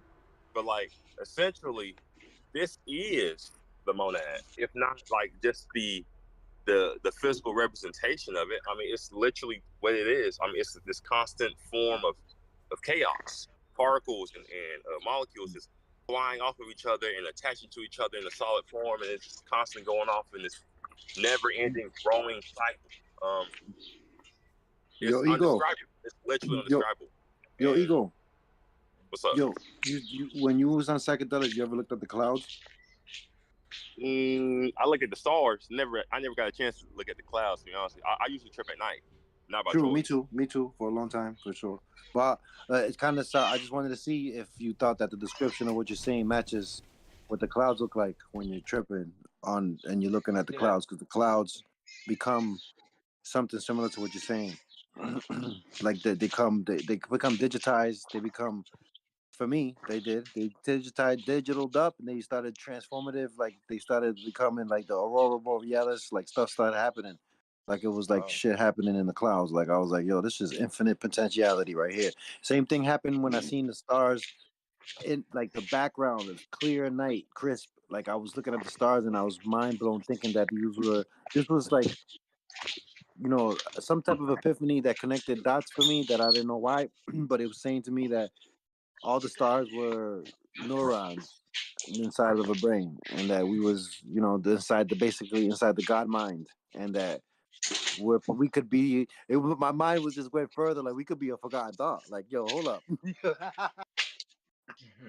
But like essentially, this is the monad, if not like just the physical representation of it. I mean, it's literally what it is. I mean, it's this constant form of chaos. Particles and molecules just flying off of each other and attaching to each other in a solid form, and it's just constantly going off in this never-ending growing cycle. It's undescribable. It's literally undescribable. Yo, Ego. What's up? Yo, you when you was on psychedelics, you ever looked at the clouds? I look at the stars. I never got a chance to look at the clouds. To be honest, I usually trip at night, not by True, choice. me too, for a long time, for sure. But it's kind of I just wanted to see if you thought that the description of what you're saying matches what the clouds look like when you're tripping on and you're looking at the clouds, because the clouds become something similar to what you're saying. Like they become digitized. They become, for me, they digitaled up, and they started transformative. Like they started becoming like the aurora borealis. Like stuff started happening. Like it was like shit happening in the clouds. Like I was like, yo, this is infinite potentiality right here. Same thing happened when I seen the stars in like the background is clear night, crisp. Like I was looking at the stars and I was mind blown, thinking that this was like, some type of epiphany that connected dots for me that I didn't know why, but it was saying to me that all the stars were neurons inside of a brain, and that we was, basically inside the God mind, and that we could be. My mind was just went further, like we could be a forgotten thought. Like, yo, hold up,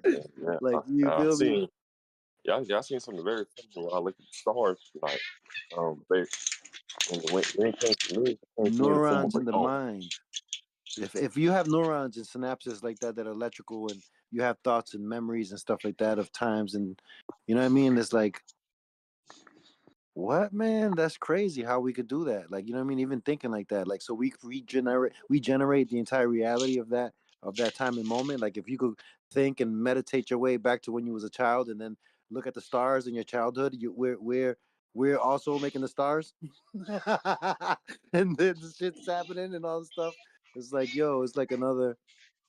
Yeah, like you I feel seen. me? Yeah, I seen something very similar when I looked at the stars tonight. They when it came to me, it came to me in the form of Neurons a in the dome. mind. If you have neurons and synapses like that are electrical, and you have thoughts and memories and stuff like that of times, and you know what I mean, it's like What, man? That's crazy how we could do that. Like, you know what I mean? Even thinking like that. Like, so we generate the entire reality of that time and moment. Like, if you could think and meditate your way back to when you was a child and then look at the stars in your childhood, we're also making the stars. And then the shit's happening and all this stuff. It's like, yo, it's like another,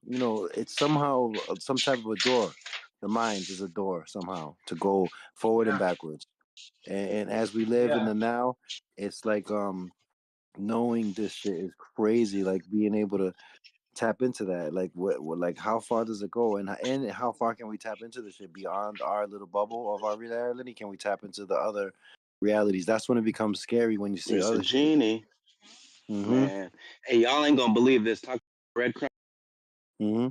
it's somehow some type of a door. The mind is a door somehow to go forward and Yeah. backwards. And as we live in Yeah. the now, it's like knowing this shit is crazy. Like being able to tap into that. Like what like how far does it go, and how far can we tap into this shit beyond our little bubble of our reality? Can we tap into the other realities? That's when it becomes scary when you see It's a other shit. genie, Mm-hmm. man. Hey, y'all ain't gonna believe this. Talk breadcrumbs. Mm-hmm.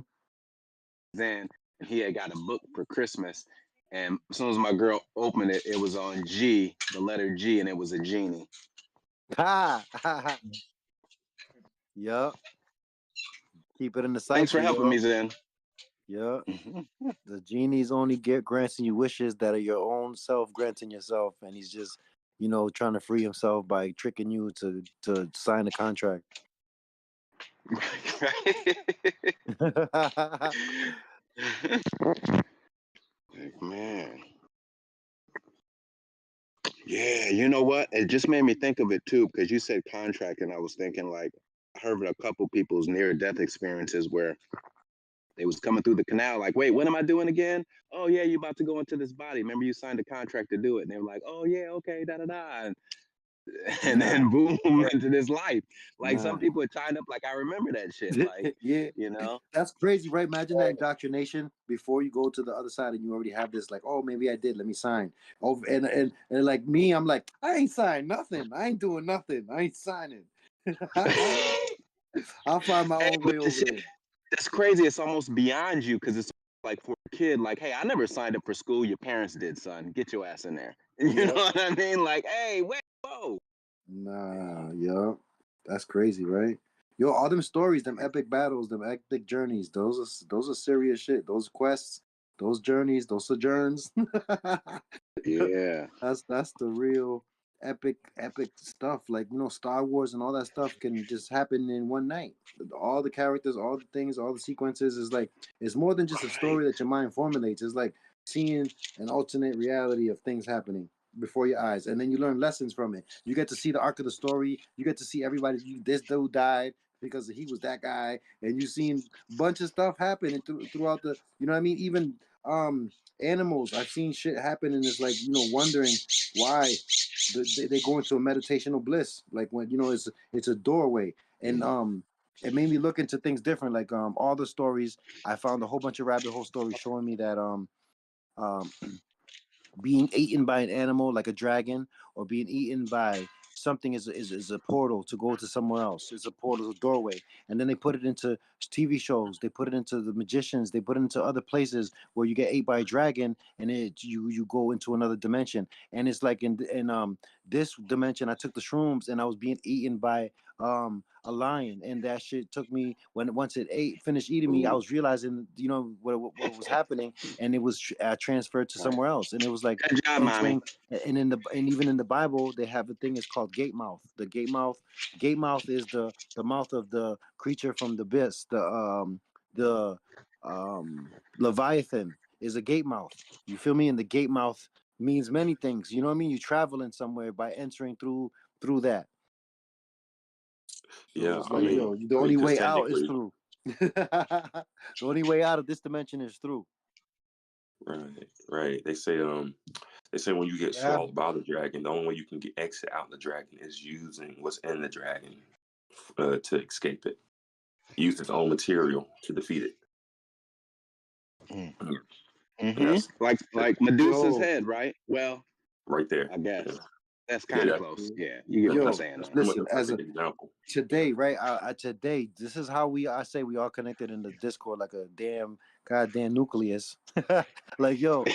Then he had got a book for Christmas, and as soon as my girl opened it, it was on G, the letter G, and it was a genie. Ha! Yup. Keep it in the Thanks for cipher, helping yo. me, Zen. Yup. The genie's only granting you wishes that are your own self granting yourself, and he's just, trying to free himself by tricking you to sign a contract. Man. Yeah, you know what? It just made me think of it too, because you said contract, and I was thinking like I heard of a couple people's near-death experiences where they was coming through the canal, like, wait, what am I doing again? Oh yeah, you about to go into this body. Remember you signed a contract to do it. And they were like, oh yeah, okay, da da da. And then boom into this life. Like some Nah. people are tied up, like I remember that shit. Like, Yeah. you know. That's crazy, right? Imagine that indoctrination before you go to the other side and you already have this, like, oh, maybe I did. Let me sign. Oh, and like me, I'm like, I ain't signing nothing. I ain't doing nothing. I ain't signing. I'll find my own way over there. That's crazy. It's almost beyond you because it's like for a kid, like, hey, I never signed up for school. Your parents did, son. Get your ass in there. You know what I mean? Like, hey, wait, whoa. Nah, yo, that's crazy, right? Yo, all them stories, them epic battles, them epic journeys, those are serious shit. Those quests, those journeys, those sojourns. Yeah. That's the real epic stuff. Like, Star Wars and all that stuff can just happen in one night. All the characters, all the things, all the sequences is like it's more than just a story that your mind formulates. It's like seeing an alternate reality of things happening before your eyes, and then you learn lessons from it. You get to see the arc of the story. You get to see everybody. This dude died because he was that guy, and you seen a bunch of stuff happen and throughout the. You know what I mean? Even animals. I've seen shit happen, and it's like wondering why they go into a meditational bliss. Like when it's a doorway, and it made me look into things different. Like all the stories, I found a whole bunch of rabbit hole stories showing me that um being eaten by an animal like a dragon or being eaten by something is a portal to go to somewhere else. It's a portal, a doorway. And then they put it into TV shows. They put it into the magicians. They put it into other places where you get ate by a dragon and you go into another dimension. And it's like in this dimension, I took the shrooms and I was being eaten by a lion, and that shit took me once it finished eating me. I was realizing what was happening, and it was transferred to somewhere else, and it was like Good job, mommy. entering. And even in the Bible, they have a thing. It's called gate mouth. The gate mouth is the mouth of the creature from the abyss. The Leviathan is a gate mouth. You feel me? And the gate mouth means many things. You know what I mean? You're traveling somewhere by entering through that. So Yeah, it's like, yo, the only way out is technically, through. The only way out of this dimension is through. right. They say when you get swallowed by the dragon, the only way you can get exit out the dragon is using what's in the dragon to escape it. Use its own material to defeat it. Like Medusa's head, right? Well, right there. I guess that's kind of close. Yeah, you get what I'm saying. Listen, as an example today, right? Today, this is how I say we all connected in the Discord like a goddamn nucleus. Like, yo,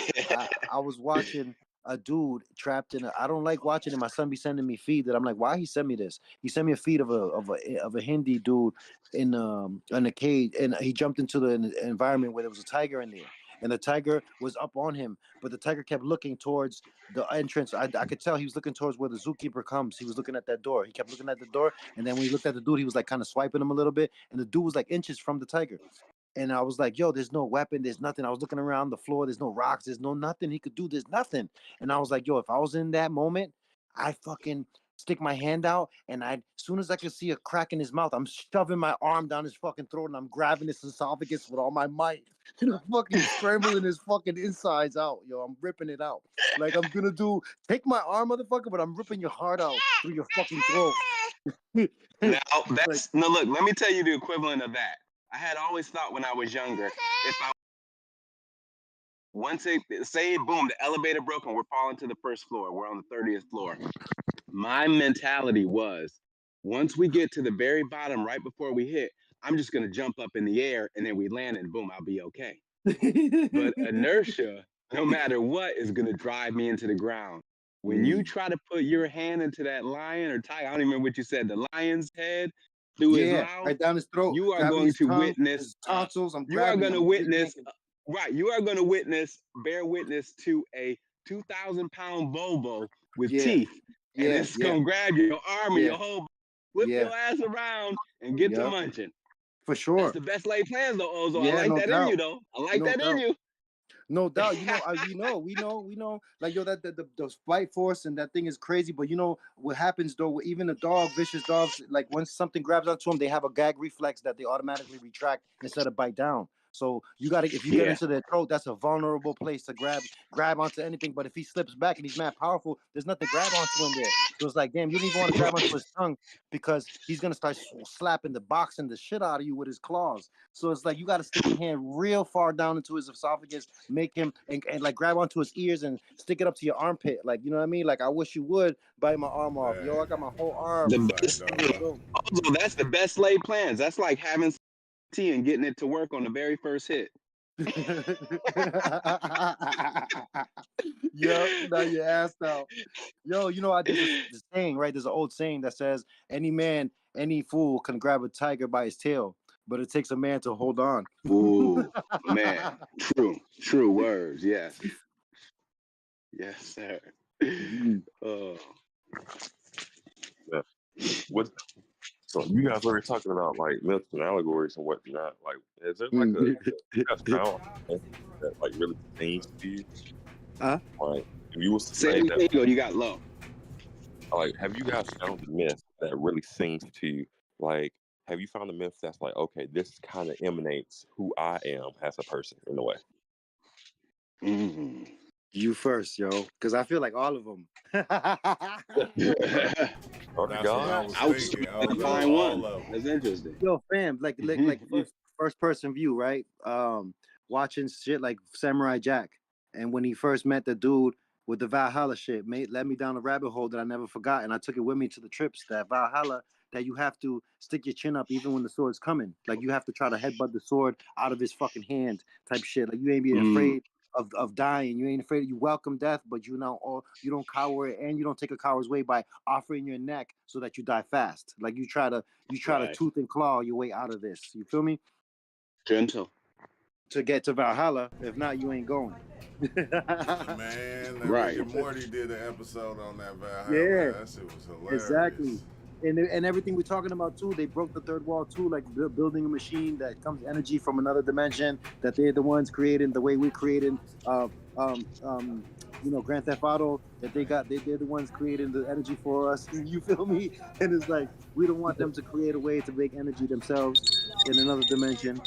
I was watching a dude trapped in I don't like watching it. My son be sending me feed that I'm like, why he sent me this? He sent me a feed of a Hindi dude in a cage, and he jumped into the environment where there was a tiger in there. and the tiger was up on him, but the tiger kept looking towards the entrance. I could tell he was looking towards where the zookeeper comes. He was looking at that door. He kept looking at the door, and then when he looked at the dude, he was like kind of swiping him a little bit, and the dude was like inches from the tiger. And I was like, yo, there's no weapon, there's nothing. I was looking around the floor, there's no rocks, there's no nothing he could do, there's nothing. And I was like, yo, if I was in that moment, I fucking stick my hand out, and as soon as I could see a crack in his mouth, I'm shoving my arm down his fucking throat, and I'm grabbing his esophagus with all my might. And I'm fucking scrambling his fucking insides out, yo. I'm ripping it out. Like I'm gonna take my arm, motherfucker, but I'm ripping your heart out through your fucking throat. Now that's no look. Let me tell you the equivalent of that. I had always thought when I was younger, if I once it say boom, the elevator broke and we're falling to the first floor, we're on the 30th floor. My mentality was, once we get to the very bottom, right before we hit, I'm just gonna jump up in the air and then we land and boom, I'll be okay. But inertia, no matter what, is gonna drive me into the ground. When you try to put your hand into that lion or tiger, I don't even remember what you said, the lion's head through his mouth, right down his throat. you are going to witness his tonsils. you are going to witness you are going to bear witness to a 2,000-pound Volvo with teeth, and it's gonna grab your arm and your whole whip your ass around and get to munching. For sure. That's the best laid plans though, Ozo. I like that in you though. I like that in you. No doubt, you know, we know, like yo, that the fight force and that thing is crazy. But you know what happens though? Even the vicious dogs, like once something grabs onto them, they have a gag reflex that they automatically retract instead of bite down. So you gotta, if you get into their throat, that's a vulnerable place to grab onto anything. But if he slips back and he's mad powerful, there's nothing to grab onto him there. So it's like, damn, you don't even want to grab onto his tongue because he's gonna start slapping boxing the shit out of you with his claws. So it's like you gotta stick your hand real far down into his esophagus, make him and like grab onto his ears and stick it up to your armpit. Like, you know what I mean? Like I wish you would bite my arm off. Yo, I got my whole arm. Also, that's the best laid plans. That's like having tea and getting it to work on the very first hit. Yo, now you're assed out. Yo, you know, I did this saying, right? There's an old saying that says, any man, any fool can grab a tiger by his tail, but it takes a man to hold on. Ooh, man. True words. Yes. Yes, sir. So you guys were talking about like myths and allegories and whatnot. Like, is there like you guys found that like really seems to you? Like, if you was to say that, you got low. Like, have you guys found the myth that really seems to you? Like, have you found a myth that's like, okay, this kind of emanates who I am as a person in a way? You first, yo, because I feel like all of them. Oh That's God, what I was thinking. I was find one. all of them. That's interesting. Yo, fam, like first person view, right? Watching shit like Samurai Jack, and when he first met the dude with the Valhalla shit, led me down a rabbit hole that I never forgot, and I took it with me to the trips. That Valhalla, that you have to stick your chin up even when the sword's coming. Like you have to try to headbutt the sword out of his fucking hand, type shit. Like you ain't being afraid of dying. You ain't afraid. You welcome death, but you don't cower it, and you don't take a coward's way by offering your neck so that you die fast. Like you try to tooth and claw your way out of this. You feel me? Gentle. To get to Valhalla. If not, you ain't going. Man, Rick and Morty did an episode on that Valhalla. Yeah, That shit was hilarious. exactly. And everything we're talking about too, they broke the third wall too, like building a machine that comes energy from another dimension. That they're the ones creating the way we created, Grand Theft Auto. That they're the ones creating the energy for us. You feel me? And it's like we don't want them to create a way to make energy themselves in another dimension.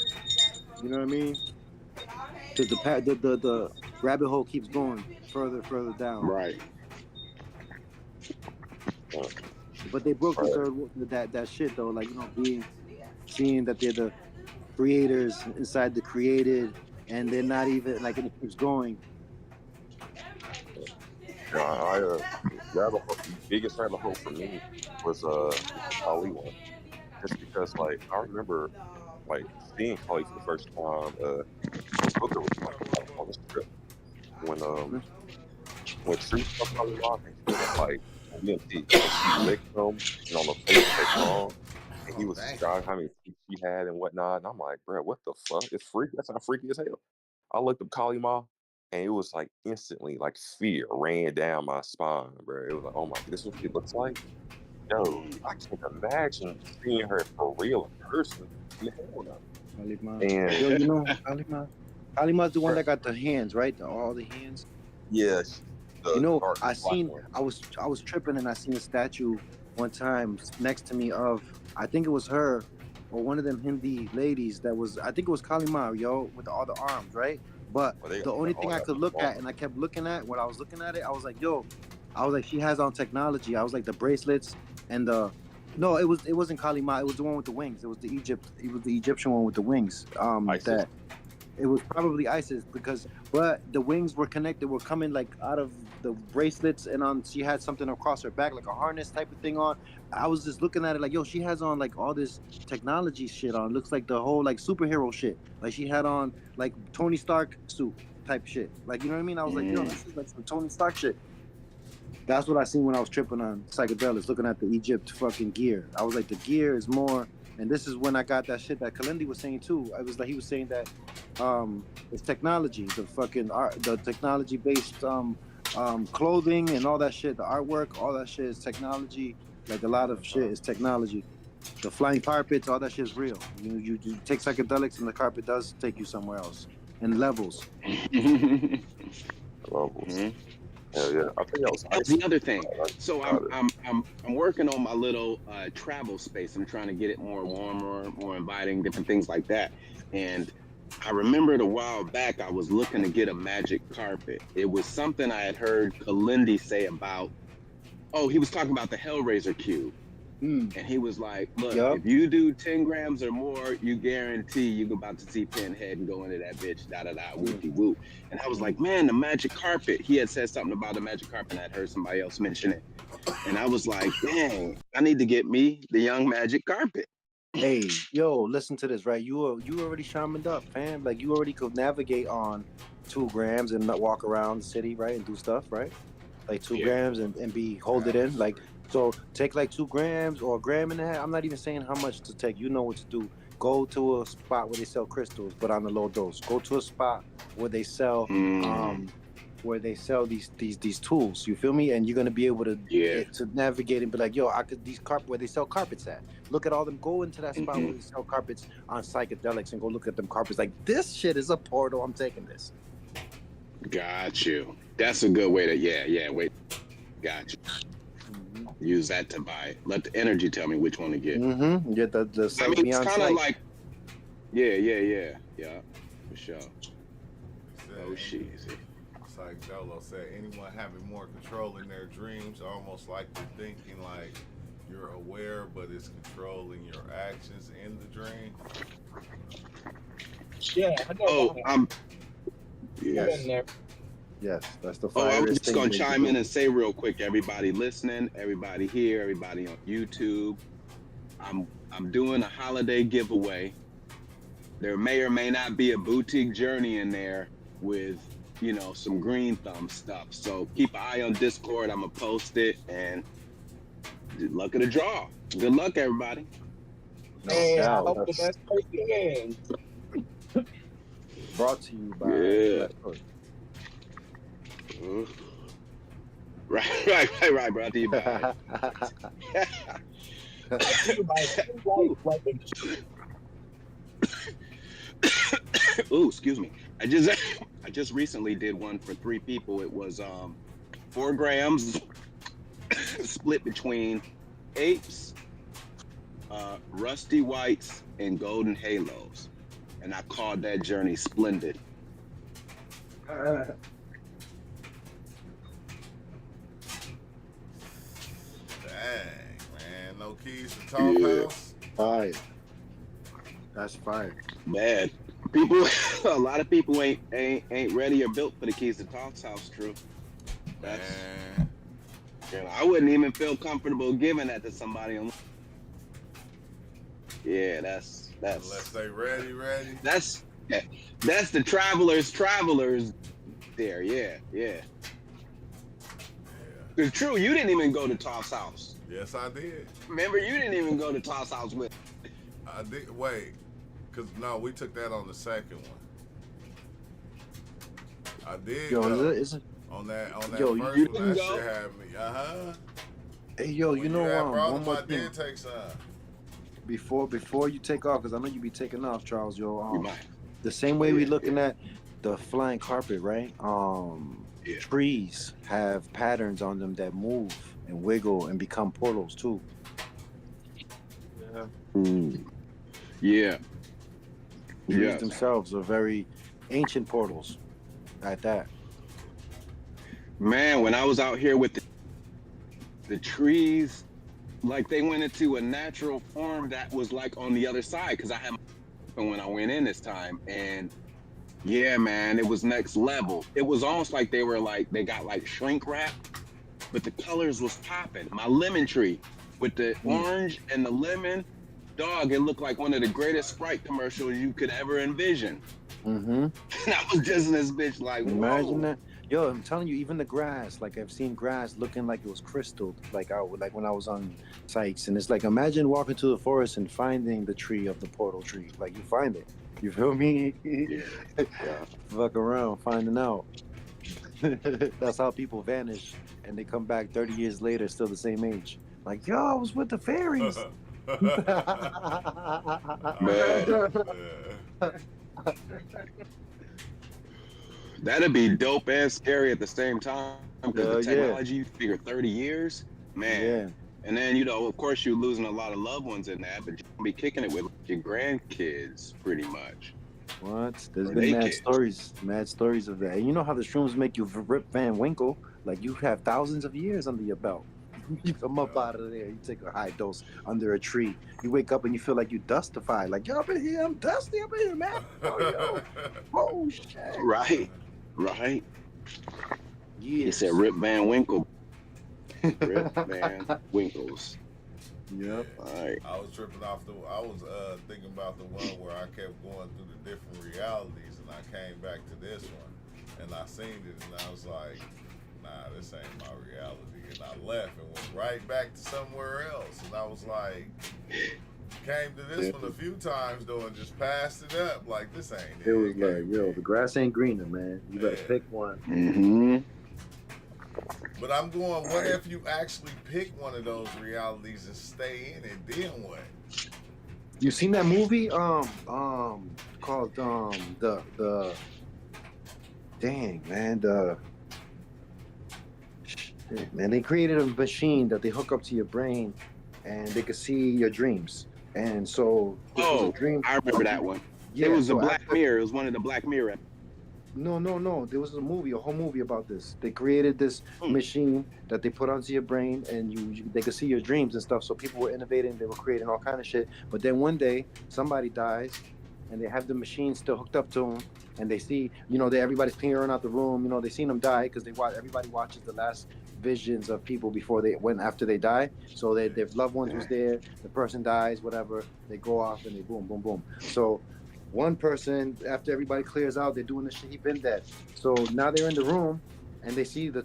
You know what I mean? Because the rabbit hole keeps going further down. Right. But they broke the third that shit though, like seeing that they're the creators inside the created, and they're not even like it keeps going. Biggest rabbit hole for me was Ali one, just because like I remember like seeing Kali for the first time. Booker was like on this trip when Street was Kali walking, like DMT, she licked him and on the face they wrong, and he was describing how many teeth she had and whatnot. And I'm like, bro, what the fuck? It's freaky. That's not freaky as hell. I looked up Kalima, and it was like instantly, like fear ran down my spine, bro. It was like, oh my, this is what she looks like. Yo, I can't imagine seeing her for real in person. Hell no. Kalima. And Yo, you know Kalima. Kalima's the one that got the hands, right? All the hands. yeah, You know, dark I black seen one. I was tripping and I seen a statue one time next to me of, I think it was her or one of them Hindi ladies that was, I think it was Kalima, yo, with all the arms, right? But Well, they the only thing all I got could look small. at, and I kept looking at, when I was looking at it, I was like, yo, I was like, she has on technology. I was like, the bracelets and the, no, it wasn't Kalima, it was the one with the wings. It was the Egyptian one with the wings. ISIS. That it was probably ISIS because, but the wings were connected, were coming like out of the bracelets, and on she had something across her back, like a harness type of thing on. I was just looking at it like, yo, she has on like all this technology shit on. Looks like the whole like superhero shit. Like she had on like Tony Stark suit type shit. Like, you know what I mean? I was like, yo, this is like some Tony Stark shit. That's what I seen when I was tripping on psychedelics, looking at the Egypt fucking gear. I was like, the gear is more, and this is when I got that shit that Kalindi was saying too. I was like, he was saying that it's technology, the fucking art, the technology based clothing and all that shit, the artwork, all that shit is technology. Like a lot of shit is technology. The flying carpets, all that shit is real. You take psychedelics and the carpet does take you somewhere else. And levels. Levels. Hell yeah. I think That's the other thing. So I'm working on my little travel space. I'm trying to get it more warmer, more inviting, different things like that. And I remembered a while back I was looking to get a magic carpet. It was something I had heard Kalindi say about. Oh, he was talking about the Hellraiser cube. And he was like, look, if you do 10 grams or more, you guarantee you're about to see Pinhead and go into that bitch, whoopty whoop. And I was like, man, the magic carpet. He had said something about the magic carpet, and I'd heard somebody else mention it. And I was like, dang, I need to get me the young magic carpet. Hey, yo, listen to this, right? You already shamaned up, fam. Like, you already could navigate on 2 grams and not walk around the city, right? And do stuff, right? Like 2 grams and hold it in. Like, so take like 2 grams or a gram and a half. I'm not even saying how much to take. You know what to do. Go to a spot where they sell crystals, but on a low dose. Go to a spot where they sell these tools. You feel me? And you're gonna be able to navigate and be like, yo, I could where they sell carpets at. Look at all them. Go into that spot where they sell carpets on psychedelics and go look at them carpets. Like, this shit is a portal. I'm taking this. Got you. That's a good way to wait. Got you. Use that to buy it. Let the energy tell me which one to get. Get the I mean, it's kind of like yeah, for sure. Oh shit. It's like Dolo said, anyone having more control in their dreams, almost like they're thinking like you're aware, but it's controlling your actions in the dream. Yeah, I know. Yes, that's the I was fire. just gonna chime in and say real quick, everybody listening, everybody here, everybody on YouTube, I'm doing a holiday giveaway. There may or may not be a boutique journey in there with, some green thumb stuff. So keep an eye on Discord. I'm gonna post it, and luck of the draw. Good luck, everybody. Hey, I hope the best person wins. Brought to you by Right, brought to you by Ooh, excuse me. I just recently did one for 3 people. It was 4 grams split between apes, rusty whites, and golden halos. And I called that journey Splendid. Dang, man. No keys to Top House? Fire. That's fire. Man, people, a lot of people ain't ready or built for the keys to Talk's house. True. That's. I wouldn't even feel comfortable giving that to somebody. Yeah, that's. Unless they ready. That's the travelers. There, yeah. It's true. You didn't even go to Talk's house. Yes, I did. Remember, you didn't even go to Talk's house with. I did. Wait, because no, we took that on the second one. I did Yo, go is it? on that Yo, first You one. didn't That go? shit had me. Hey, yo, When you you know, had brought one them, more I thing did take some. before you take off, because I know you be taking off, Charles. Yo, You might. the same way we looking at the flying carpet, right? Yeah. Trees have patterns on them that move and wiggle and become portals too. Yeah. Yeah. Trees Yes. themselves are very ancient portals at that. Man, when I was out here with the trees, like they went into a natural form that was like on the other side because I had my when I went in this time. And yeah, man, it was next level. It was almost like they were like, they got like shrink wrap, but the colors was popping. My lemon tree with the orange and the lemon, dog, it looked like one of the greatest Sprite commercials you could ever envision. Mm-hmm. And I was just in this bitch like, Imagine whoa. that. Yo, I'm telling you, even the grass, like I've seen grass looking like it was crystal, like when I was on sites. And it's like, imagine walking to the forest and finding the tree of the portal tree. Like you find it. You feel me? Yeah. Fuck around, finding out. That's how people vanish and they come back 30 years later, still the same age. Like, yo, I was with the fairies. Man, that'd be dope and scary at the same time because the Yeah. technology, you figure 30 years, man. Yeah. And then, you know, of course, you're losing a lot of loved ones in that, but you'll be kicking it with your grandkids pretty much. What? There's Or been they kids. mad stories of that. And you know how the shrooms make you Rip Van Winkle? Like you have thousands of years under your belt. You come up out of there, you take a high dose under a tree. You wake up and you feel like you dustified. Like, yo, up in here, I'm dusty up in here, man. Oh, yo. Oh, shit. Right. Right. He said Years. Rip Van Winkle. Rip Van Winkles. Yep. All right. I was tripping off I was thinking about the one where I kept going through the different realities, and I came back to this one, and I seen it, and I was like, nah, this ain't my reality. And I left and went right back to somewhere else. And I was like, came to this one a few times though and just passed it up. Like, this ain't it. It was like, yo, the grass ain't greener, man. You better pick one. Mm-hmm. But I'm going, what if you actually pick one of those realities and stay in it, then what? You seen that movie? Called the dang man, man, they created a machine that they hook up to your brain and they could see your dreams. And so this was a dream. I remember that one. Yeah, it was so a Black Mirror. It was one of the Black Mirror. No. There was a whole movie about this. They created this machine that they put onto your brain, and they could see your dreams and stuff. So people were innovating. They were creating all kind of shit. But then one day, somebody dies, and they have the machine still hooked up to them, and they see, everybody's clearing out the room. They seen them die because everybody watches the last visions of people before after they die. So their loved ones was there. The person dies, whatever. They go off and they boom, boom, boom. So one person, after everybody clears out, they're doing the shit, he been dead. So now they're in the room and they see the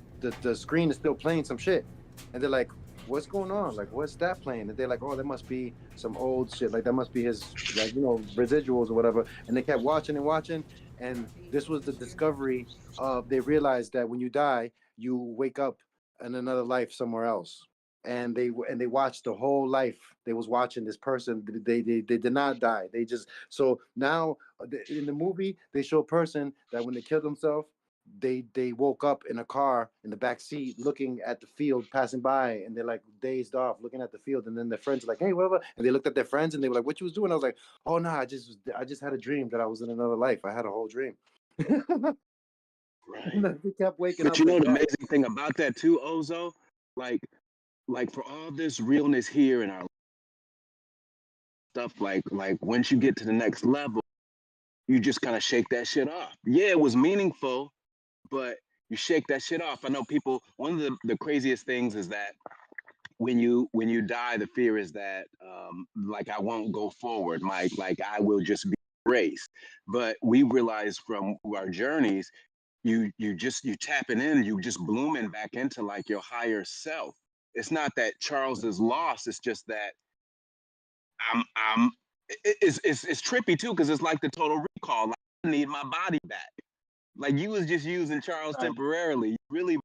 screen is still playing some shit. And they're like, what's going on? Like, what's that playing? And they're like, oh, that must be some old shit. Like, that must be his, residuals or whatever. And they kept watching and watching. And this was the discovery of, they realized that when you die, you wake up in another life somewhere else. And they watched the whole life. They was watching this person. They did not die. They just, so now in the movie they show a person that when they killed themselves, they woke up in a car in the back seat looking at the field passing by, and they're like dazed off looking at the field. And then their friends are like, hey, whatever. And they looked at their friends and they were like, what you was doing? I was like, oh no, I just had a dream that I was in another life. I had a whole dream. Right. They kept waking but up. You know the amazing thing about that too, Ozo? Like for all this realness here in our stuff, like once you get to the next level, you just kind of shake that shit off. Yeah, it was meaningful, but you shake that shit off. I know people, one of the craziest things is that when you die, the fear is that like I won't go forward, Mike, like I will just be erased. But we realize from our journeys, you tapping in, you just blooming back into like your higher self. It's not that Charles is lost, it's just that I'm it's trippy too, because it's like the total recall. Like, I need my body back. Like you was just using Charles temporarily. Really.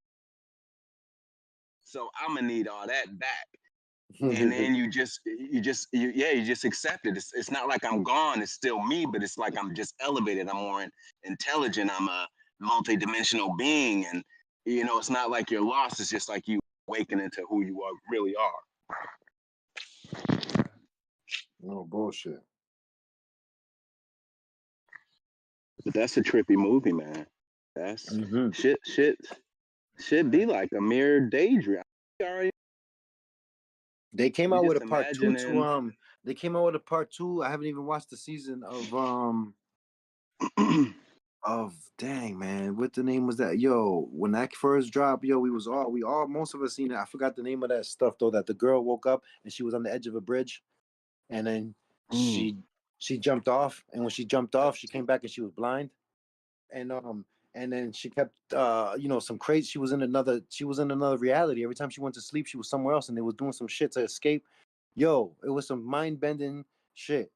So I'm gonna need all that back. And then you just accept it. It's not like I'm gone. It's still me, but it's like I'm just elevated. I'm more intelligent. I'm a multi-dimensional being, and it's not like you're lost. It's just like you awaken into who you really are. No bullshit. But that's a trippy movie, man. That's should be like a mere daydream. They came We out with just a part two to imagining. They came out with a part two. I haven't even watched the season of dang man, what the name was that? Yo, when that first dropped, yo, most of us seen it. I forgot the name of that stuff though. That the girl woke up and she was on the edge of a bridge, and then she jumped off, and when she jumped off, she came back and she was blind, and then she kept some crazy. She was in another reality. Every time she went to sleep, she was somewhere else, and they was doing some shit to escape. Yo, it was some mind bending shit,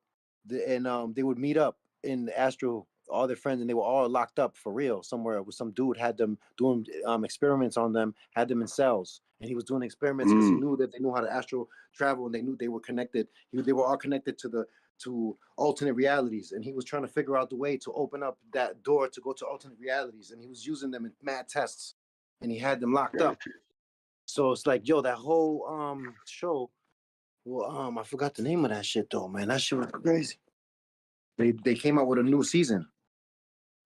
and they would meet up in the astral, all their friends, and they were all locked up for real somewhere. With some dude had them doing experiments on them, had them in cells, and he was doing experiments because he knew that they knew how to astral travel, and they knew they were connected. They were all connected to alternate realities, and he was trying to figure out the way to open up that door to go to alternate realities, and he was using them in mad tests, and he had them locked up. So it's like, yo, that whole show. Well, I forgot the name of that shit though, man. That shit was crazy. They came out with a new season,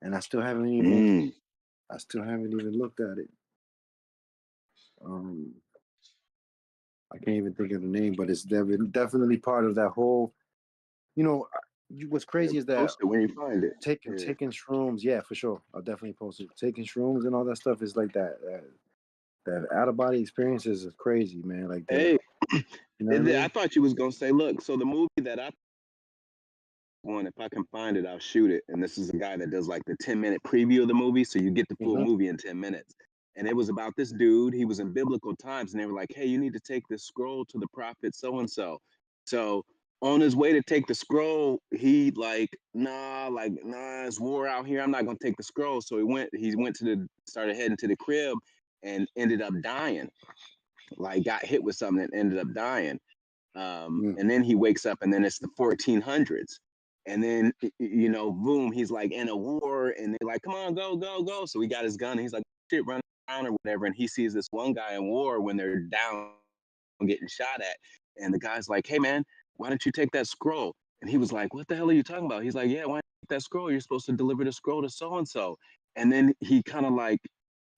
and I still haven't even looked at it. I can't even think of the name, but it's definitely part of that whole. What's crazy is that post it when you find it. Taking shrooms, yeah, for sure. I'll definitely post it. Taking shrooms and all that stuff is like that out of body experiences is crazy, man. Like that. Hey, what I mean? I thought you was gonna say, look, so the movie that I want, if I can find it, I'll shoot it. And this is a guy that does like the 10-minute preview of the movie, so you get the full movie in 10 minutes. And it was about this dude. He was in biblical times, and they were like, hey, you need to take this scroll to the prophet so and so. So on his way to take the scroll, he nah, it's war out here. I'm not gonna take the scroll. So started heading to the crib and ended up dying. Like got hit with something and ended up dying. And then he wakes up, and then it's the 1400s. And then, boom, he's like in a war, and they're like, come on, go, go, go. So he got his gun, and he's like, shit, run around or whatever. And he sees this one guy in war when they're down getting shot at. And the guy's like, hey, man, why don't you take that scroll? And he was like, what the hell are you talking about? He's like, yeah, why don't you take that scroll? You're supposed to deliver the scroll to so-and-so. And then he kind of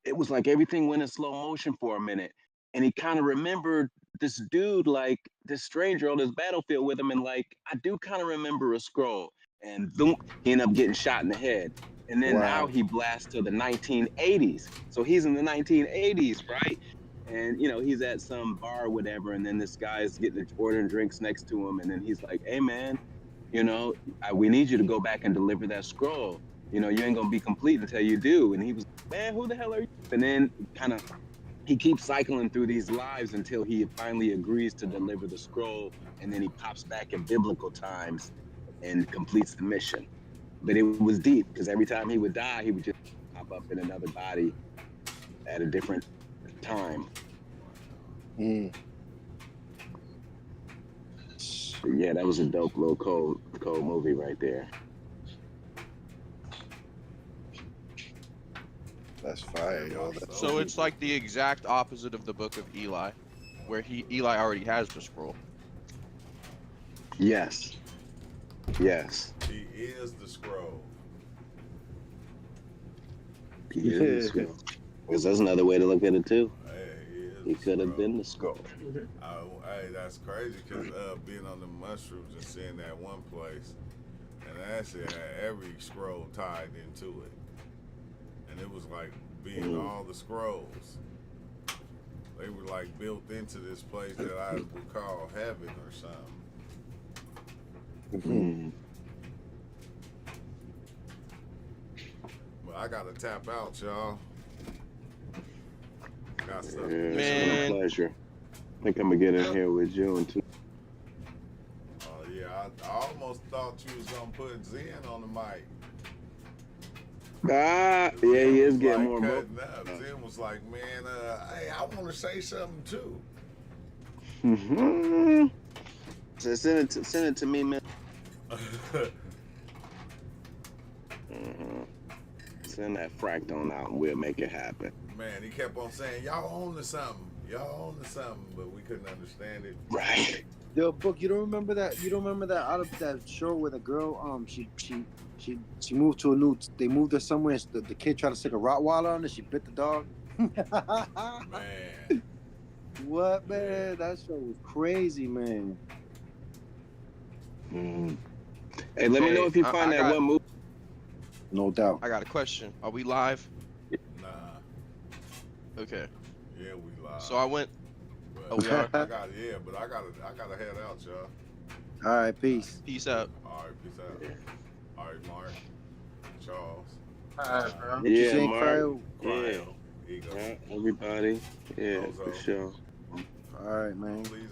it was like everything went in slow motion for a minute. And he kind of remembered this dude, like this stranger on this battlefield with him. And I do kind of remember a scroll. And boom, he ended up getting shot in the head. And then now he blasts to the 1980s. So he's in the 1980s, right? And, he's at some bar or whatever. And then this guy's ordering drinks next to him. And then he's like, hey, man, we need you to go back and deliver that scroll. You ain't going to be complete until you do. And he was, man, who the hell are you? And then he keeps cycling through these lives until he finally agrees to deliver the scroll, and then he pops back in biblical times and completes the mission. But it was deep because every time he would die, he would just pop up in another body at a different time. But yeah, that was a dope little cold movie right there. That's fire, yo. So it's like the exact opposite of the book of Eli, where Eli already has the scroll. Yes. Yes. He is the scroll. He is the scroll. Because that's another way to look at it too. Hey, he could have been the scroll. Hey, that's crazy because being on the mushrooms and seeing that one place, and actually had every scroll tied into it. And it was like being all the scrolls. They were like built into this place that I would call heaven or something. But I gotta tap out, y'all. Got stuff. Yeah, it's been a pleasure. I think I'm gonna get in here with June too. Oh yeah, I almost thought you was gonna put Zen on the mic. Yeah, he is getting like more cutting up. Tim was like, man, hey, I want to say something too. Mm-hmm. So send it to me, man. Send that fractal out and we'll make it happen. Man, he kept on saying, y'all own to something. Y'all own to something, but we couldn't understand it. Right. Yo, Book, you don't remember that? You don't remember that out of that show where the girl, she moved to a new. They moved her somewhere. And the kid tried to stick a Rottweiler on her. She bit the dog. Man. What, man? That show was crazy, man. Hey, let me know if you find that one movie. No doubt. I got a question. Are we live? Nah. Okay. Yeah, we live. So I went. But we are. I gotta head out, y'all. All right, peace. Peace out. All right, peace out. All right, Mark, Charles. All right, bro. What you saying, Mark. Cryo? Yeah. Ego. Everybody. Yeah, for sure. All right, man. Please,